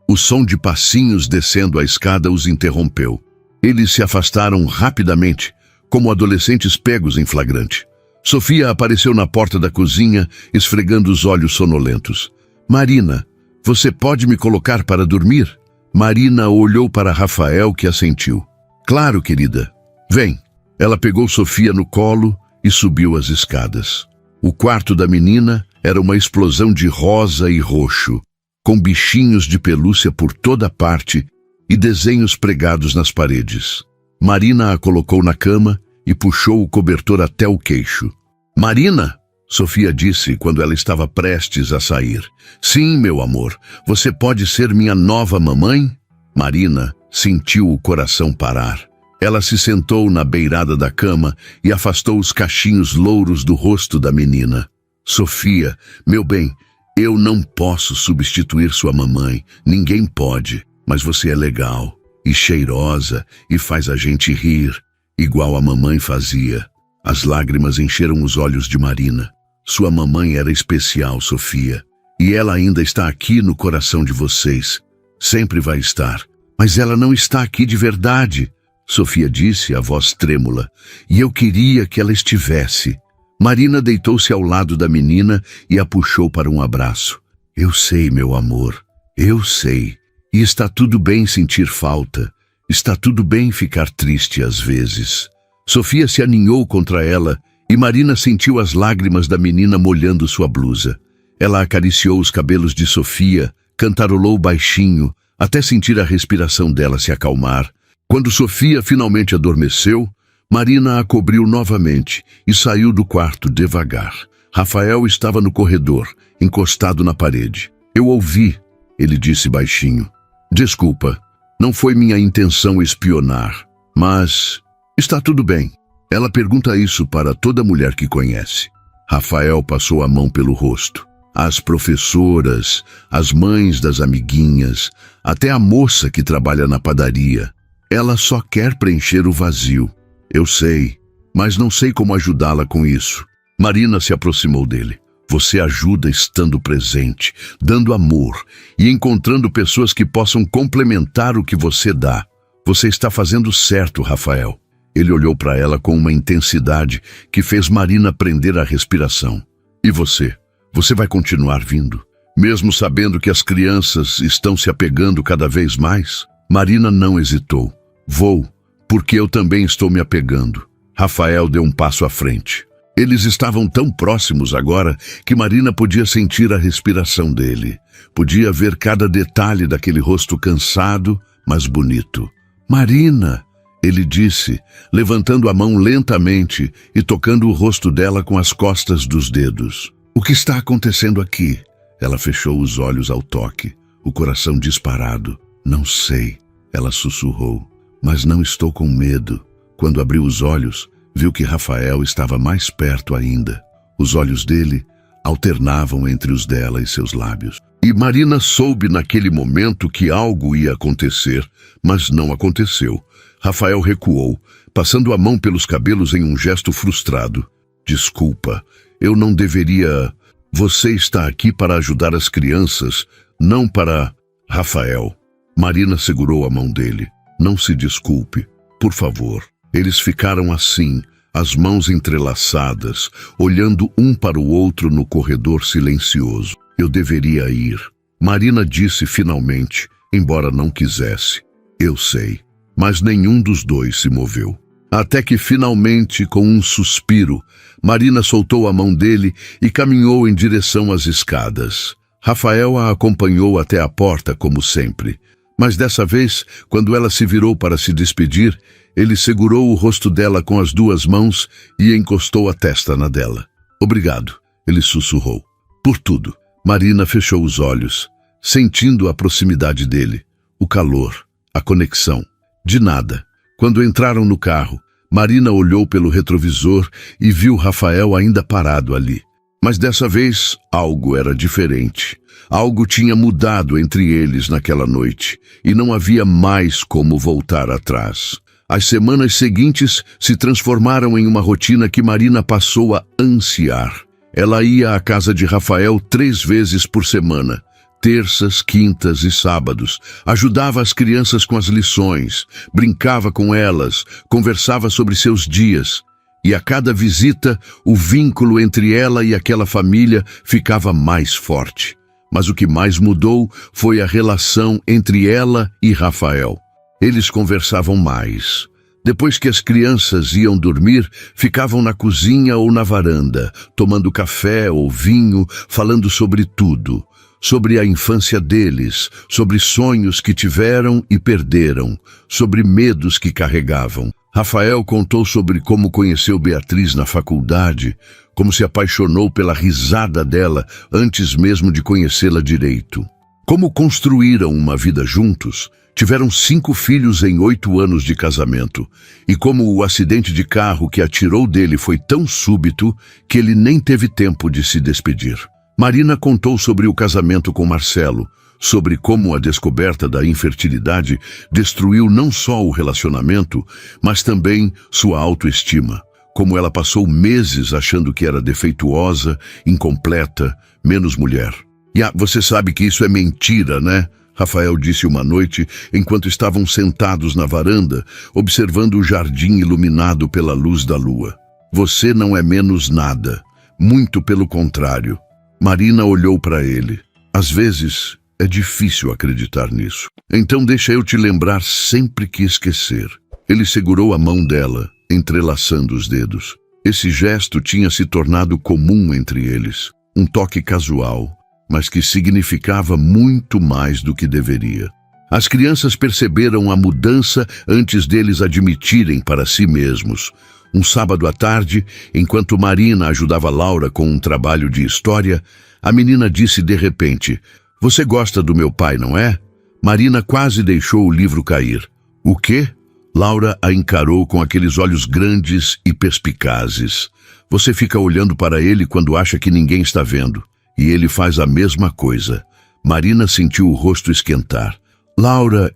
O som de passinhos descendo a escada os interrompeu. Eles se afastaram rapidamente, como adolescentes pegos em flagrante. Sofia apareceu na porta da cozinha, esfregando os olhos sonolentos. Marina, você pode me colocar para dormir? Marina olhou para Rafael, que assentiu. Claro, querida. Vem. Ela pegou Sofia no colo e subiu as escadas. O quarto da menina era uma explosão de rosa e roxo, com bichinhos de pelúcia por toda parte e desenhos pregados nas paredes. Marina a colocou na cama e puxou o cobertor até o queixo. Marina! Sofia disse quando ela estava prestes a sair. Sim, meu amor, você pode ser minha nova mamãe? Marina sentiu o coração parar. Ela se sentou na beirada da cama e afastou os cachinhos louros do rosto da menina. Sofia, meu bem, eu não posso substituir sua mamãe, ninguém pode, mas você é legal e cheirosa e faz a gente rir, igual a mamãe fazia. As lágrimas encheram os olhos de Marina. Sua mamãe era especial, Sofia, e ela ainda está aqui no coração de vocês. Sempre vai estar. Mas ela não está aqui de verdade, Sofia disse, a voz trêmula, e eu queria que ela estivesse. Marina deitou-se ao lado da menina e a puxou para um abraço. Eu sei, meu amor, eu sei. E está tudo bem sentir falta. Está tudo bem ficar triste às vezes. Sofia se aninhou contra ela e Marina sentiu as lágrimas da menina molhando sua blusa. Ela acariciou os cabelos de Sofia, cantarolou baixinho, até sentir a respiração dela se acalmar. Quando Sofia finalmente adormeceu, Marina a cobriu novamente e saiu do quarto devagar. Rafael estava no corredor, encostado na parede. Eu ouvi, ele disse baixinho. Desculpa, não foi minha intenção espionar, mas está tudo bem. Ela pergunta isso para toda mulher que conhece. Rafael passou a mão pelo rosto. As professoras, as mães das amiguinhas, até a moça que trabalha na padaria. Ela só quer preencher o vazio. Eu sei, mas não sei como ajudá-la com isso. Marina se aproximou dele. Você ajuda estando presente, dando amor e encontrando pessoas que possam complementar o que você dá. Você está fazendo certo, Rafael. Ele olhou para ela com uma intensidade que fez Marina prender a respiração. E você? Você vai continuar vindo? Mesmo sabendo que as crianças estão se apegando cada vez mais? Marina não hesitou. Vou, porque eu também estou me apegando. Rafael deu um passo à frente. Eles estavam tão próximos agora que Marina podia sentir a respiração dele. Podia ver cada detalhe daquele rosto cansado, mas bonito. Marina, ele disse, levantando a mão lentamente e tocando o rosto dela com as costas dos dedos. O que está acontecendo aqui? Ela fechou os olhos ao toque, o coração disparado. Não sei, ela sussurrou, mas não estou com medo. Quando abriu os olhos, viu que Rafael estava mais perto ainda. Os olhos dele alternavam entre os dela e seus lábios. E Marina soube naquele momento que algo ia acontecer, mas não aconteceu. Rafael recuou, passando a mão pelos cabelos em um gesto frustrado. Desculpa, eu não deveria... Você está aqui para ajudar as crianças, não para... Rafael. Marina segurou a mão dele. Não se desculpe, por favor. Eles ficaram assim, as mãos entrelaçadas, olhando um para o outro no corredor silencioso. Eu deveria ir. Marina disse finalmente, embora não quisesse. Eu sei. Mas nenhum dos dois se moveu. Até que finalmente, com um suspiro, Marina soltou a mão dele e caminhou em direção às escadas. Rafael a acompanhou até a porta, como sempre. Mas dessa vez, quando ela se virou para se despedir, ele segurou o rosto dela com as duas mãos e encostou a testa na dela. Obrigado, ele sussurrou. Por tudo. Marina fechou os olhos, sentindo a proximidade dele, o calor, a conexão. De nada. Quando entraram no carro, Marina olhou pelo retrovisor e viu Rafael ainda parado ali. Mas dessa vez, algo era diferente. Algo tinha mudado entre eles naquela noite, e não havia mais como voltar atrás. As semanas seguintes se transformaram em uma rotina que Marina passou a ansiar. Ela ia à casa de Rafael 3 vezes por semana, terças, quintas e sábados. Ajudava as crianças com as lições, brincava com elas, conversava sobre seus dias. E a cada visita, o vínculo entre ela e aquela família ficava mais forte. Mas o que mais mudou foi a relação entre ela e Rafael. Eles conversavam mais. Depois que as crianças iam dormir, ficavam na cozinha ou na varanda, tomando café ou vinho, falando sobre tudo. Sobre a infância deles, sobre sonhos que tiveram e perderam, sobre medos que carregavam. Rafael contou sobre como conheceu Beatriz na faculdade, como se apaixonou pela risada dela antes mesmo de conhecê-la direito. Como construíram uma vida juntos, tiveram 5 filhos em 8 anos de casamento, e como o acidente de carro que a tirou dele foi tão súbito que ele nem teve tempo de se despedir. Marina contou sobre o casamento com Marcelo, sobre como a descoberta da infertilidade destruiu não só o relacionamento, mas também sua autoestima. Como ela passou meses achando que era defeituosa, incompleta, menos mulher. E você sabe que isso é mentira, né? Rafael disse uma noite, enquanto estavam sentados na varanda, observando o jardim iluminado pela luz da lua. Você não é menos nada. Muito pelo contrário. Marina olhou para ele. Às vezes, É difícil acreditar nisso. Então deixa eu te lembrar sempre que esquecer. Ele segurou a mão dela, entrelaçando os dedos. Esse gesto tinha se tornado comum entre eles. Um toque casual, mas que significava muito mais do que deveria. As crianças perceberam a mudança antes deles admitirem para si mesmos. Um sábado à tarde, enquanto Marina ajudava Laura com um trabalho de história, a menina disse de repente: "Você gosta do meu pai, não é?" Marina quase deixou o livro cair. "O quê?" Laura a encarou com aqueles olhos grandes e perspicazes. "Você fica olhando para ele quando acha que ninguém está vendo. E ele faz a mesma coisa." Marina sentiu o rosto esquentar. "Laura,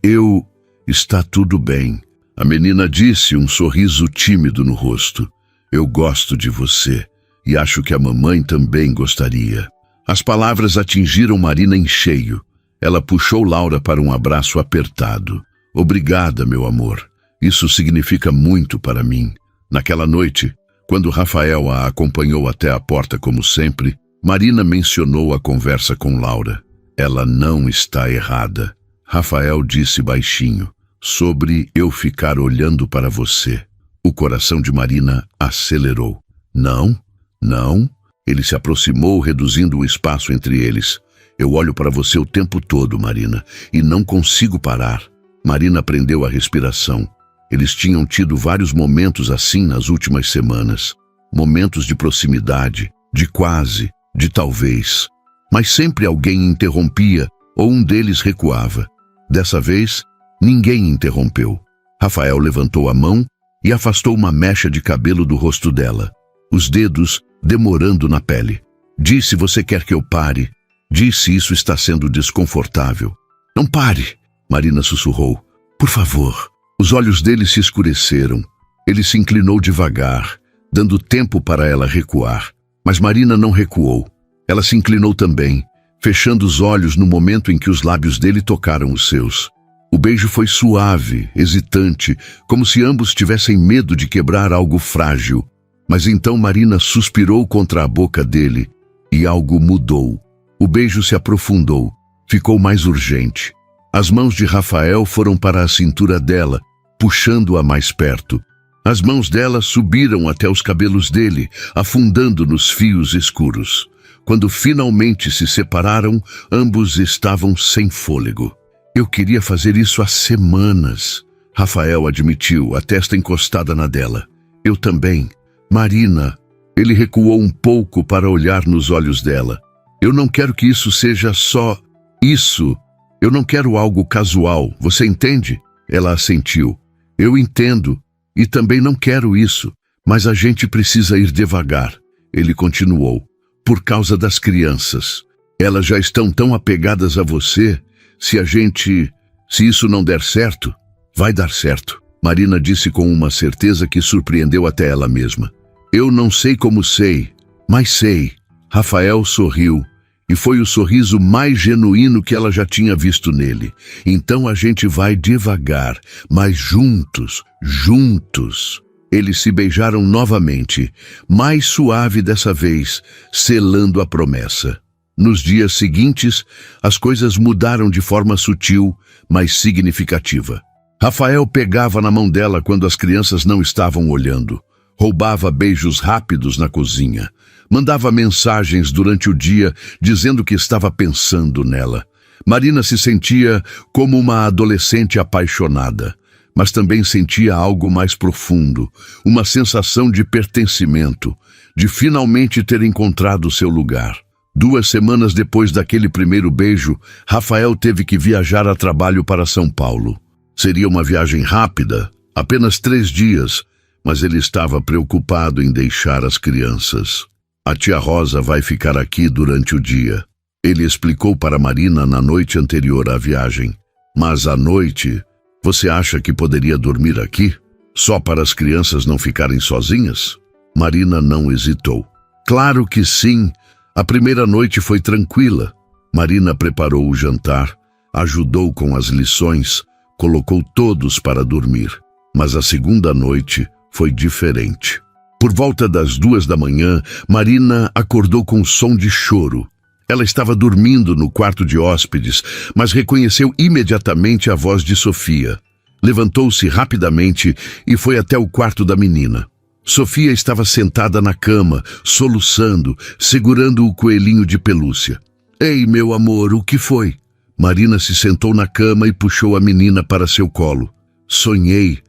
Está tudo bem." A menina disse, um sorriso tímido no rosto. "Eu gosto de você, e acho que a mamãe também gostaria." As palavras atingiram Marina em cheio. Ela puxou Laura para um abraço apertado. "Obrigada, meu amor. Isso significa muito para mim." Naquela noite, quando Rafael a acompanhou até a porta como sempre, Marina mencionou a conversa com Laura. "Ela não está errada." Rafael disse baixinho, "sobre eu ficar olhando para você." O coração de Marina acelerou. "Não, não." Ele se aproximou, reduzindo o espaço entre eles. "Eu olho para você o tempo todo, Marina, e não consigo parar." Marina prendeu a respiração. Eles tinham tido vários momentos assim nas últimas semanas. Momentos de proximidade, de quase, de talvez. Mas sempre alguém interrompia ou um deles recuava. Dessa vez, ninguém interrompeu. Rafael levantou a mão e afastou uma mecha de cabelo do rosto dela, os dedos demorando na pele. "Disse, você quer que eu pare? Disse, isso está sendo desconfortável." "Não pare!" Marina sussurrou. "Por favor." Os olhos dele se escureceram. Ele se inclinou devagar, dando tempo para ela recuar. Mas Marina não recuou. Ela se inclinou também, fechando os olhos no momento em que os lábios dele tocaram os seus. O beijo foi suave, hesitante, como se ambos tivessem medo de quebrar algo frágil. Mas então Marina suspirou contra a boca dele e algo mudou. O beijo se aprofundou, ficou mais urgente. As mãos de Rafael foram para a cintura dela, puxando-a mais perto. As mãos dela subiram até os cabelos dele, afundando nos fios escuros. Quando finalmente se separaram, ambos estavam sem fôlego. "Eu queria fazer isso há semanas." Rafael admitiu, a testa encostada na dela. "Eu também." "Marina." Ele recuou um pouco para olhar nos olhos dela. "Eu não quero que isso seja só isso. Eu não quero algo casual, você entende?" Ela assentiu. "Eu entendo, e também não quero isso, mas a gente precisa ir devagar." Ele continuou. "Por causa das crianças. Elas já estão tão apegadas a você. Se isso não der certo, vai dar certo." Marina disse com uma certeza que surpreendeu até ela mesma. "Eu não sei como sei, mas sei." Rafael sorriu. E foi o sorriso mais genuíno que ela já tinha visto nele. "Então a gente vai devagar, mas juntos, juntos." Eles se beijaram novamente, mais suave dessa vez, selando a promessa. Nos dias seguintes, as coisas mudaram de forma sutil, mas significativa. Rafael pegava na mão dela quando as crianças não estavam olhando. Roubava beijos rápidos na cozinha. Mandava mensagens durante o dia dizendo que estava pensando nela. Marina se sentia como uma adolescente apaixonada, mas também sentia algo mais profundo, uma sensação de pertencimento, de finalmente ter encontrado seu lugar. 2 semanas depois daquele primeiro beijo, Rafael teve que viajar a trabalho para São Paulo. Seria uma viagem rápida, apenas 3 dias, mas ele estava preocupado em deixar as crianças. "A tia Rosa vai ficar aqui durante o dia." Ele explicou para Marina na noite anterior à viagem. "Mas à noite, você acha que poderia dormir aqui? Só para as crianças não ficarem sozinhas?" Marina não hesitou. "Claro que sim. A primeira noite foi tranquila." Marina preparou o jantar, ajudou com as lições, colocou todos para dormir. Mas a segunda noite foi diferente. Por volta das 2 da manhã, Marina acordou com som de choro. Ela estava dormindo no quarto de hóspedes, mas reconheceu imediatamente a voz de Sofia. Levantou-se rapidamente e foi até o quarto da menina. Sofia estava sentada na cama, soluçando, segurando o coelhinho de pelúcia. Ei, meu amor, o que foi? Marina se sentou na cama e puxou a menina para seu colo. Sonhei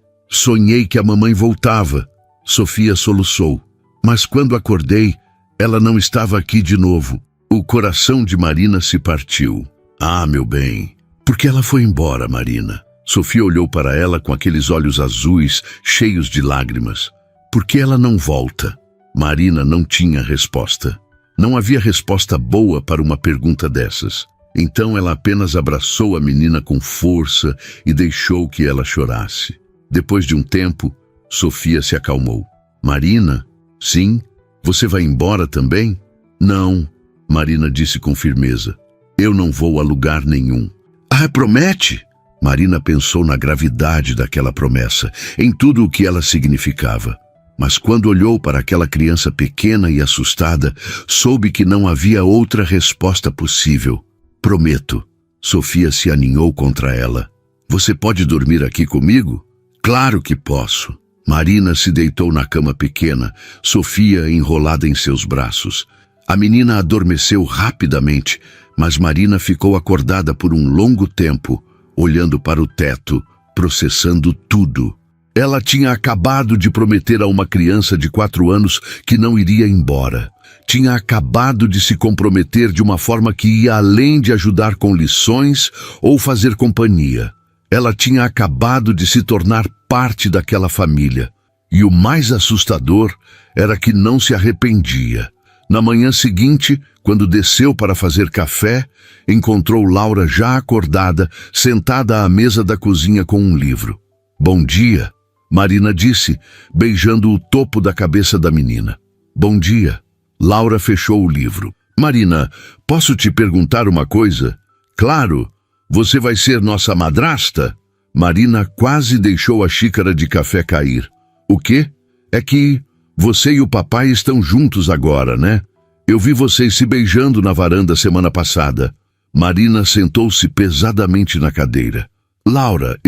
que a mamãe voltava. Sofia soluçou. Mas quando acordei, ela não estava aqui de novo. O coração de Marina se partiu. Ah, meu bem, por que ela foi embora, Marina? Sofia olhou para ela com aqueles olhos azuis, cheios de lágrimas. Por que ela não volta? Marina não tinha resposta. Não havia resposta boa para uma pergunta dessas. Então ela apenas abraçou a menina com força e deixou que ela chorasse. Depois de um tempo, Sofia se acalmou. Marina? Sim? Você vai embora também? Não, Marina disse com firmeza. Eu não vou a lugar nenhum. Ah, promete? Marina pensou na gravidade daquela promessa, em tudo o que ela significava. Mas quando olhou para aquela criança pequena e assustada, soube que não havia outra resposta possível. Prometo. Sofia se aninhou contra ela. Você pode dormir aqui comigo? Claro que posso. Marina se deitou na cama pequena, Sofia enrolada em seus braços. A menina adormeceu rapidamente, mas Marina ficou acordada por um longo tempo, olhando para o teto, processando tudo. Ela tinha acabado de prometer a uma criança de 4 anos que não iria embora. Tinha acabado de se comprometer de uma forma que ia além de ajudar com lições ou fazer companhia. Ela tinha acabado de se tornar parte daquela família. E o mais assustador era que não se arrependia. Na manhã seguinte, quando desceu para fazer café, encontrou Laura já acordada, sentada à mesa da cozinha com um livro. Bom dia, Marina disse, beijando o topo da cabeça da menina. Bom dia. Laura fechou o livro. Marina, posso te perguntar uma coisa? Claro. Você vai ser nossa madrasta? Marina quase deixou a xícara de café cair. O quê? É que você e o papai estão juntos agora, né? Eu vi vocês se beijando na varanda semana passada. Marina sentou-se pesadamente na cadeira. Laura,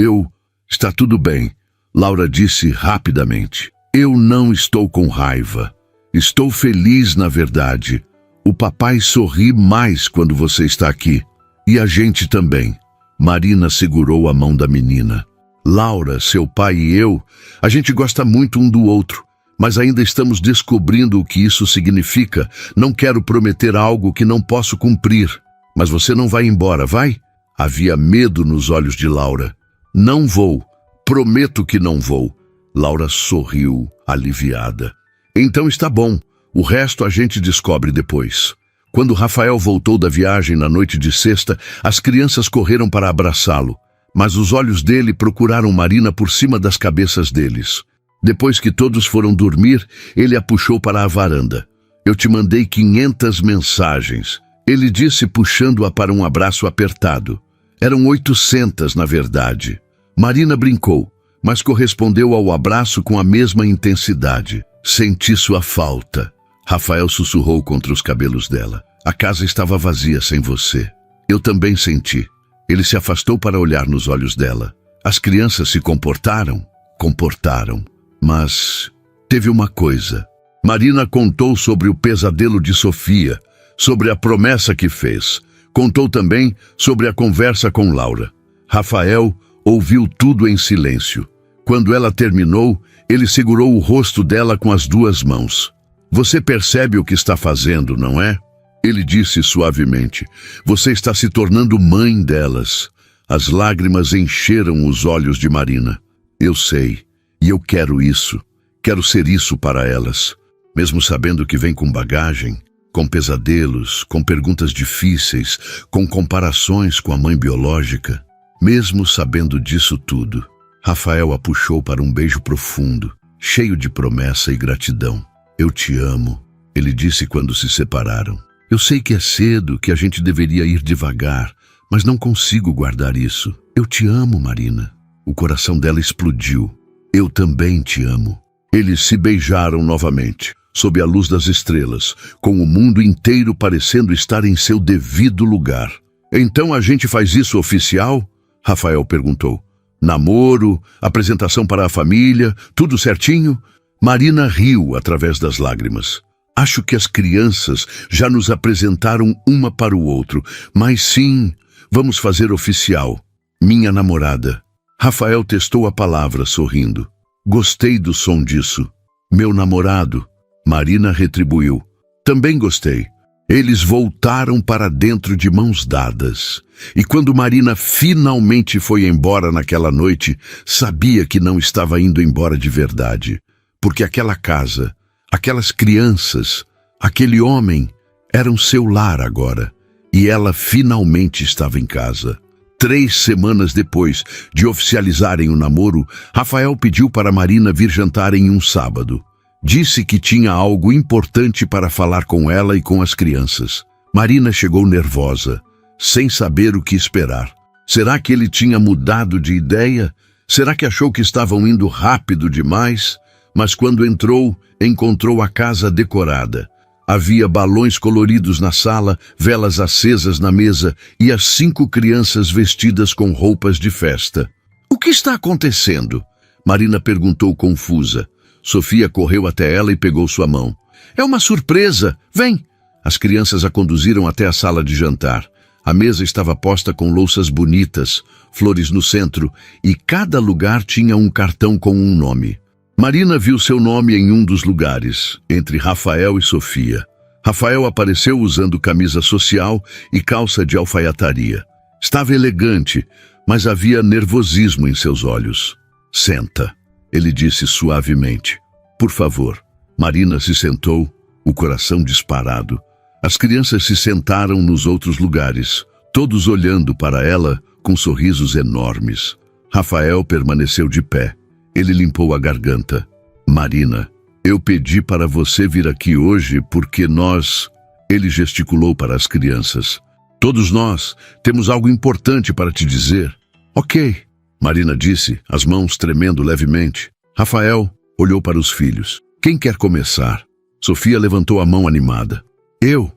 Está tudo bem, Laura disse rapidamente. Eu não estou com raiva. Estou feliz, na verdade. O papai sorri mais quando você está aqui. E a gente também. Marina segurou a mão da menina. Laura, seu pai e eu, a gente gosta muito um do outro, mas ainda estamos descobrindo o que isso significa. Não quero prometer algo que não posso cumprir. Mas você não vai embora, vai? Havia medo nos olhos de Laura. Não vou. Prometo que não vou. Laura sorriu, aliviada. Então está bom. O resto a gente descobre depois. Quando Rafael voltou da viagem na noite de sexta, as crianças correram para abraçá-lo, mas os olhos dele procuraram Marina por cima das cabeças deles. Depois que todos foram dormir, ele a puxou para a varanda. Eu te mandei 500 mensagens, ele disse puxando-a para um abraço apertado. Eram 800, na verdade. Marina brincou, mas correspondeu ao abraço com a mesma intensidade. Senti sua falta. Rafael sussurrou contra os cabelos dela. A casa estava vazia sem você. Eu também senti. Ele se afastou para olhar nos olhos dela. As crianças se comportaram? Comportaram. Mas teve uma coisa. Marina contou sobre o pesadelo de Sofia, sobre a promessa que fez. Contou também sobre a conversa com Laura. Rafael ouviu tudo em silêncio. Quando ela terminou, ele segurou o rosto dela com as 2 mãos. Você percebe o que está fazendo, não é? Ele disse suavemente. Você está se tornando mãe delas. As lágrimas encheram os olhos de Marina. Eu sei, e eu quero isso. Quero ser isso para elas. Mesmo sabendo que vem com bagagem, com pesadelos, com perguntas difíceis, com comparações com a mãe biológica. Mesmo sabendo disso tudo, Rafael a puxou para um beijo profundo, cheio de promessa e gratidão. Eu te amo, ele disse quando se separaram. Eu sei que é cedo, que a gente deveria ir devagar, mas não consigo guardar isso. Eu te amo, Marina. O coração dela explodiu. Eu também te amo. Eles se beijaram novamente. sob a luz das estrelas, com o mundo inteiro parecendo estar em seu devido lugar. Então a gente faz isso oficial? Rafael perguntou. Namoro, apresentação para a família, tudo certinho? Marina riu através das lágrimas. Acho que as crianças já nos apresentaram uma para o outro, mas sim, vamos fazer oficial. Minha namorada. Rafael testou a palavra, sorrindo. Gostei do som disso. Meu namorado. Marina retribuiu. Também gostei. Eles voltaram para dentro de mãos dadas. E quando Marina finalmente foi embora naquela noite, sabia que não estava indo embora de verdade. Porque aquela casa, aquelas crianças, aquele homem, eram seu lar agora. E ela finalmente estava em casa. 3 semanas depois de oficializarem o namoro, Rafael pediu para Marina vir jantar em um sábado. Disse que tinha algo importante para falar com ela e com as crianças. Marina chegou nervosa, sem saber o que esperar. Será que ele tinha mudado de ideia? Será que achou que estavam indo rápido demais? Mas quando entrou, encontrou a casa decorada. Havia balões coloridos na sala, velas acesas na mesa e as 5 crianças vestidas com roupas de festa. O que está acontecendo? Marina perguntou confusa. Sofia correu até ela e pegou sua mão. É uma surpresa! Vem! As crianças a conduziram até a sala de jantar. A mesa estava posta com louças bonitas, flores no centro, e cada lugar tinha um cartão com um nome. Marina viu seu nome em um dos lugares, entre Rafael e Sofia. Rafael apareceu usando camisa social e calça de alfaiataria. Estava elegante, mas havia nervosismo em seus olhos. Senta, ele disse suavemente. Por favor. Marina se sentou, o coração disparado. As crianças se sentaram nos outros lugares, todos olhando para ela com sorrisos enormes. Rafael permaneceu de pé. Ele limpou a garganta. Marina, eu pedi para você vir aqui hoje porque nós... Ele gesticulou para as crianças. Todos nós temos algo importante para te dizer. Ok, Marina disse, as mãos tremendo levemente. Rafael olhou para os filhos. Quem quer começar? Sofia levantou a mão animada. Eu.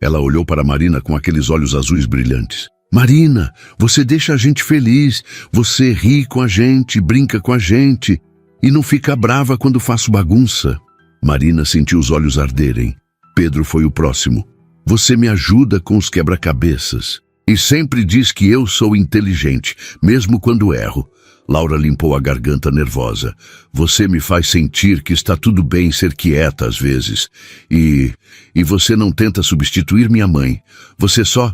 Ela olhou para Marina com aqueles olhos azuis brilhantes. Marina, você deixa a gente feliz, você ri com a gente, brinca com a gente e não fica brava quando faço bagunça. Marina sentiu os olhos arderem. Pedro foi o próximo. Você me ajuda com os quebra-cabeças e sempre diz que eu sou inteligente, mesmo quando erro. Laura limpou a garganta nervosa. Você me faz sentir que está tudo bem ser quieta às vezes. E você não tenta substituir minha mãe. Você só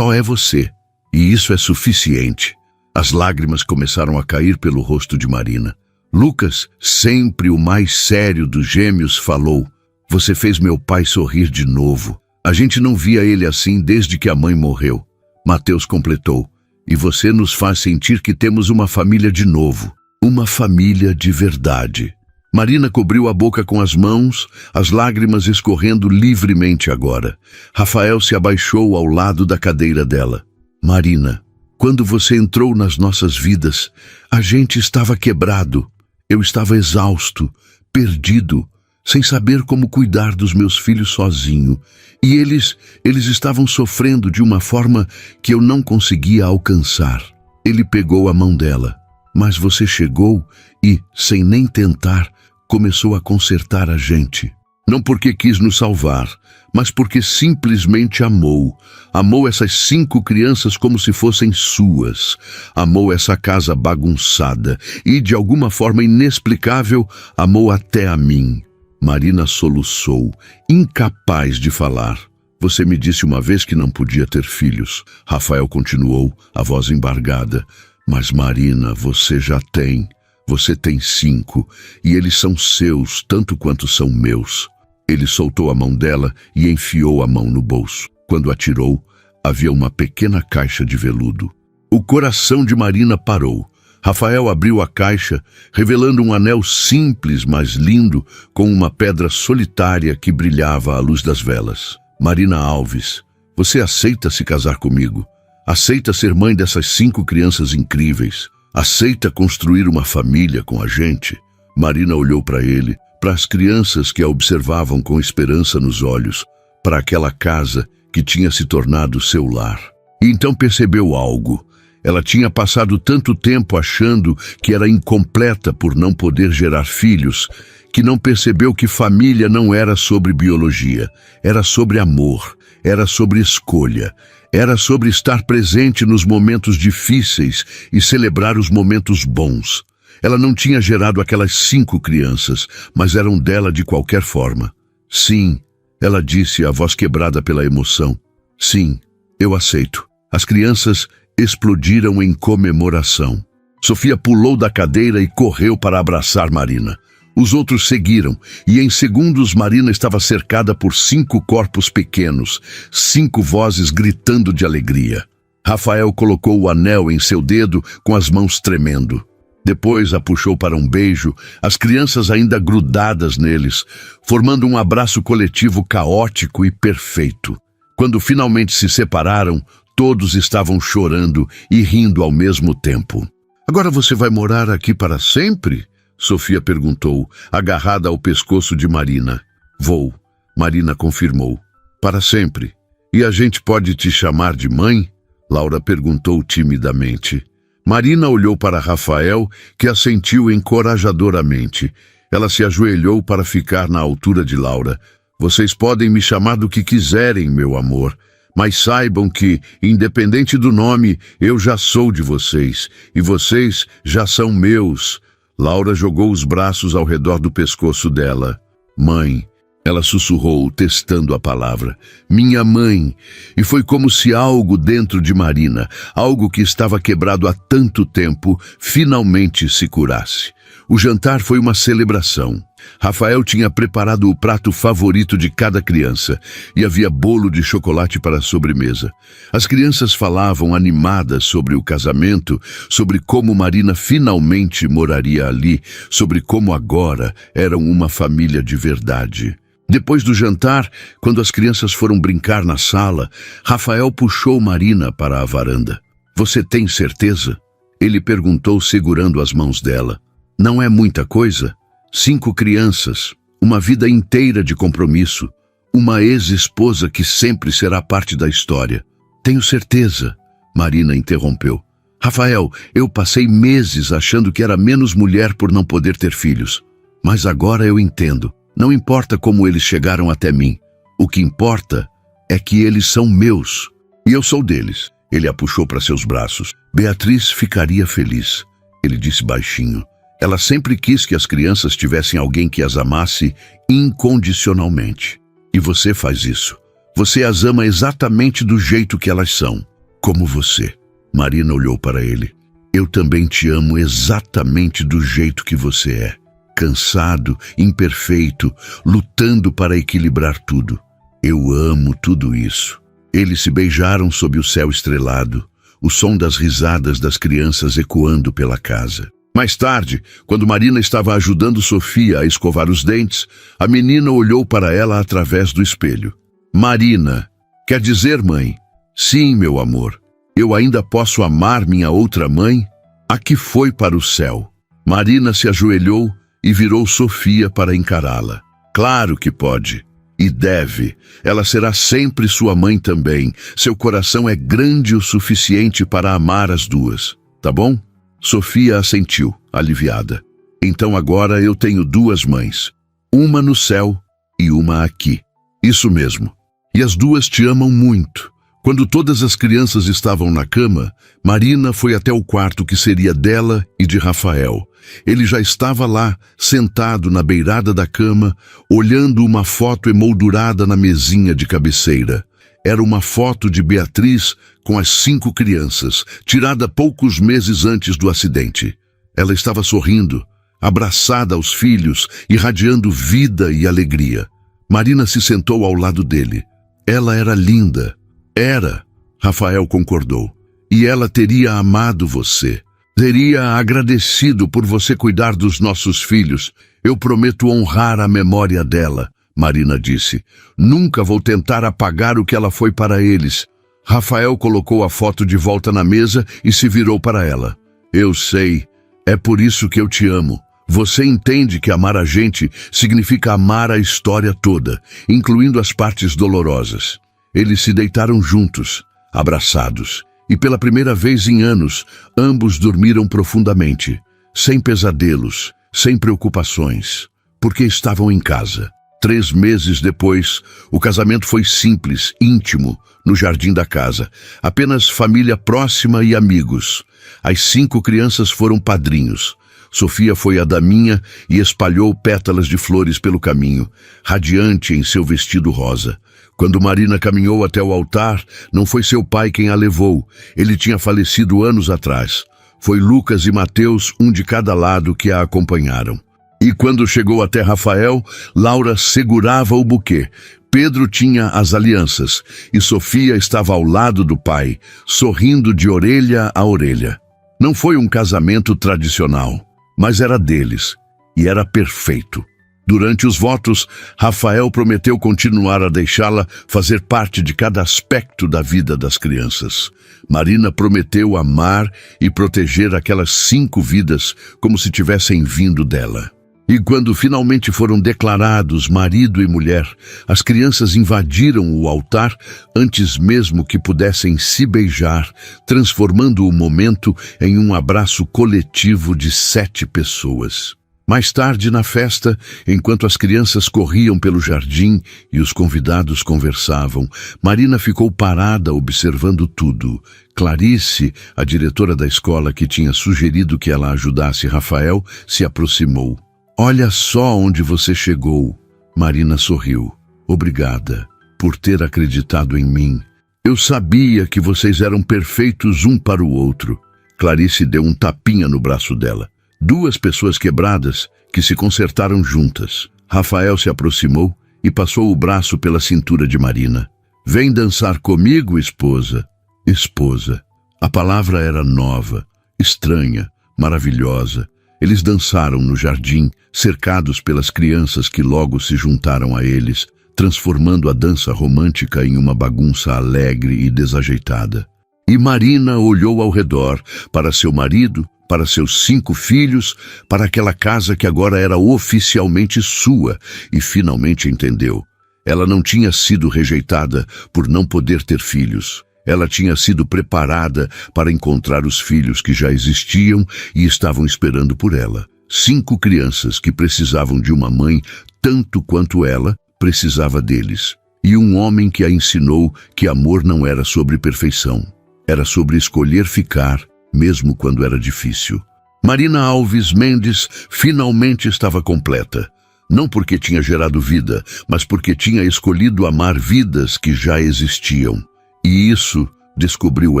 é você. E isso é suficiente. As lágrimas começaram a cair pelo rosto de Marina. Lucas, sempre o mais sério dos gêmeos, falou. Você fez meu pai sorrir de novo. A gente não via ele assim desde que a mãe morreu. Mateus completou. E você nos faz sentir que temos uma família de novo. Uma família de verdade. Marina cobriu a boca com as mãos, as lágrimas escorrendo livremente agora. Rafael se abaixou ao lado da cadeira dela. Marina, quando você entrou nas nossas vidas, a gente estava quebrado. Eu estava exausto, perdido, sem saber como cuidar dos meus filhos sozinho. E eles estavam sofrendo de uma forma que eu não conseguia alcançar. Ele pegou a mão dela. Mas você chegou e, sem nem tentar, começou a consertar a gente. Não porque quis nos salvar, mas porque simplesmente amou. Amou essas 5 crianças como se fossem suas. Amou essa casa bagunçada e, de alguma forma inexplicável, amou até a mim. Marina soluçou, incapaz de falar. Você me disse uma vez que não podia ter filhos. Rafael continuou, a voz embargada. Mas Marina, você já tem. Você tem 5, e eles são seus, tanto quanto são meus. Ele soltou a mão dela e enfiou a mão no bolso. Quando a tirou, havia uma pequena caixa de veludo. O coração de Marina parou. Rafael abriu a caixa, revelando um anel simples, mas lindo, com uma pedra solitária que brilhava à luz das velas. Marina Alves, você aceita se casar comigo? Aceita ser mãe dessas 5 crianças incríveis? Aceita construir uma família com a gente? Marina olhou para ele, para as crianças que a observavam com esperança nos olhos, para aquela casa que tinha se tornado seu lar. E então percebeu algo. Ela tinha passado tanto tempo achando que era incompleta por não poder gerar filhos, que não percebeu que família não era sobre biologia, era sobre amor, era sobre escolha, era sobre estar presente nos momentos difíceis e celebrar os momentos bons. Ela não tinha gerado aquelas 5 crianças, mas eram dela de qualquer forma. Sim, ela disse, a voz quebrada pela emoção. Sim, eu aceito. As crianças explodiram em comemoração. Sofia pulou da cadeira e correu para abraçar Marina. Os outros seguiram, e em segundos Marina estava cercada por 5 corpos pequenos, 5 vozes gritando de alegria. Rafael colocou o anel em seu dedo com as mãos tremendo. Depois a puxou para um beijo, as crianças ainda grudadas neles, formando um abraço coletivo caótico e perfeito. Quando finalmente se separaram, todos estavam chorando e rindo ao mesmo tempo. Agora você vai morar aqui para sempre? Sofia perguntou, agarrada ao pescoço de Marina. Vou, Marina confirmou. Para sempre. E a gente pode te chamar de mãe? Laura perguntou timidamente. Marina olhou para Rafael, que assentiu encorajadoramente. Ela se ajoelhou para ficar na altura de Laura. Vocês podem me chamar do que quiserem, meu amor. Mas saibam que, independente do nome, eu já sou de vocês. E vocês já são meus. Laura jogou os braços ao redor do pescoço dela. Mãe, ela sussurrou, testando a palavra. Minha mãe. E foi como se algo dentro de Marina, algo que estava quebrado há tanto tempo, finalmente se curasse. O jantar foi uma celebração. Rafael tinha preparado o prato favorito de cada criança e havia bolo de chocolate para a sobremesa. As crianças falavam animadas sobre o casamento, sobre como Marina finalmente moraria ali, sobre como agora eram uma família de verdade. Depois do jantar, quando as crianças foram brincar na sala, Rafael puxou Marina para a varanda. Você tem certeza? Ele perguntou segurando as mãos dela. Não é muita coisa? 5 crianças, uma vida inteira de compromisso, uma ex-esposa que sempre será parte da história. Tenho certeza, Marina interrompeu. Rafael, eu passei meses achando que era menos mulher por não poder ter filhos. Mas agora eu entendo. Não importa como eles chegaram até mim. O que importa é que eles são meus. E eu sou deles. Ele a puxou para seus braços. Beatriz ficaria feliz. Ele disse baixinho. Ela sempre quis que as crianças tivessem alguém que as amasse incondicionalmente. E você faz isso. Você as ama exatamente do jeito que elas são. Como você. Marina olhou para ele. Eu também te amo exatamente do jeito que você é. Cansado, imperfeito, lutando para equilibrar tudo. Eu amo tudo isso. Eles se beijaram sob o céu estrelado, o som das risadas das crianças ecoando pela casa. Mais tarde, quando Marina estava ajudando Sofia a escovar os dentes, a menina olhou para ela através do espelho. Marina, quer dizer, mãe? Sim, meu amor. Eu ainda posso amar minha outra mãe? A que foi para o céu. Marina se ajoelhou e virou Sofia para encará-la. Claro que pode. E deve. Ela será sempre sua mãe também. Seu coração é grande o suficiente para amar as duas. Tá bom? Sofia assentiu, aliviada. Então agora eu tenho 2 mães. Uma no céu e uma aqui. Isso mesmo. E as duas te amam muito. Quando todas as crianças estavam na cama, Marina foi até o quarto que seria dela e de Rafael. Ele já estava lá, sentado na beirada da cama, olhando uma foto emoldurada na mesinha de cabeceira. Era uma foto de Beatriz com as 5 crianças, tirada poucos meses antes do acidente. Ela estava sorrindo, abraçada aos filhos, irradiando vida e alegria. Marina se sentou ao lado dele. Ela era linda. Era, Rafael concordou. E ela teria amado você. Teria agradecido por você cuidar dos nossos filhos. Eu prometo honrar a memória dela, Marina disse. Nunca vou tentar apagar o que ela foi para eles. Rafael colocou a foto de volta na mesa e se virou para ela. Eu sei, é por isso que eu te amo. Você entende que amar a gente significa amar a história toda, incluindo as partes dolorosas. Eles se deitaram juntos, abraçados, e pela primeira vez em anos, ambos dormiram profundamente, sem pesadelos, sem preocupações, porque estavam em casa. 3 meses depois, o casamento foi simples, íntimo, no jardim da casa. Apenas família próxima e amigos. As 5 crianças foram padrinhos. Sofia foi a daminha e espalhou pétalas de flores pelo caminho, radiante em seu vestido rosa. Quando Marina caminhou até o altar, não foi seu pai quem a levou. Ele tinha falecido anos atrás. Foi Lucas e Mateus, um de cada lado, que a acompanharam. E quando chegou até Rafael, Laura segurava o buquê. Pedro tinha as alianças e Sofia estava ao lado do pai, sorrindo de orelha a orelha. Não foi um casamento tradicional, mas era deles, e era perfeito. Durante os votos, Rafael prometeu continuar a deixá-la fazer parte de cada aspecto da vida das crianças. Marina prometeu amar e proteger aquelas 5 vidas como se tivessem vindo dela. E quando finalmente foram declarados marido e mulher, as crianças invadiram o altar antes mesmo que pudessem se beijar, transformando o momento em um abraço coletivo de 7 pessoas. Mais tarde na festa, enquanto as crianças corriam pelo jardim e os convidados conversavam, Marina ficou parada observando tudo. Clarice, a diretora da escola que tinha sugerido que ela ajudasse Rafael, se aproximou. "Olha só onde você chegou." Marina sorriu. "Obrigada por ter acreditado em mim. Eu sabia que vocês eram perfeitos um para o outro." Clarice deu um tapinha no braço dela. 2 pessoas quebradas que se consertaram juntas. Rafael se aproximou e passou o braço pela cintura de Marina. "Vem dançar comigo, esposa." Esposa. A palavra era nova, estranha, maravilhosa. Eles dançaram no jardim, cercados pelas crianças que logo se juntaram a eles, transformando a dança romântica em uma bagunça alegre e desajeitada. E Marina olhou ao redor, para seu marido, para seus 5 filhos, para aquela casa que agora era oficialmente sua, e finalmente entendeu. Ela não tinha sido rejeitada por não poder ter filhos. Ela tinha sido preparada para encontrar os filhos que já existiam e estavam esperando por ela. 5 crianças que precisavam de uma mãe tanto quanto ela precisava deles. E um homem que a ensinou que amor não era sobre perfeição. Era sobre escolher ficar, mesmo quando era difícil. Marina Alves Mendes finalmente estava completa. Não porque tinha gerado vida, mas porque tinha escolhido amar vidas que já existiam. E isso, descobriu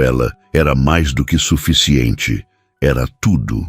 ela, era mais do que suficiente. Era tudo.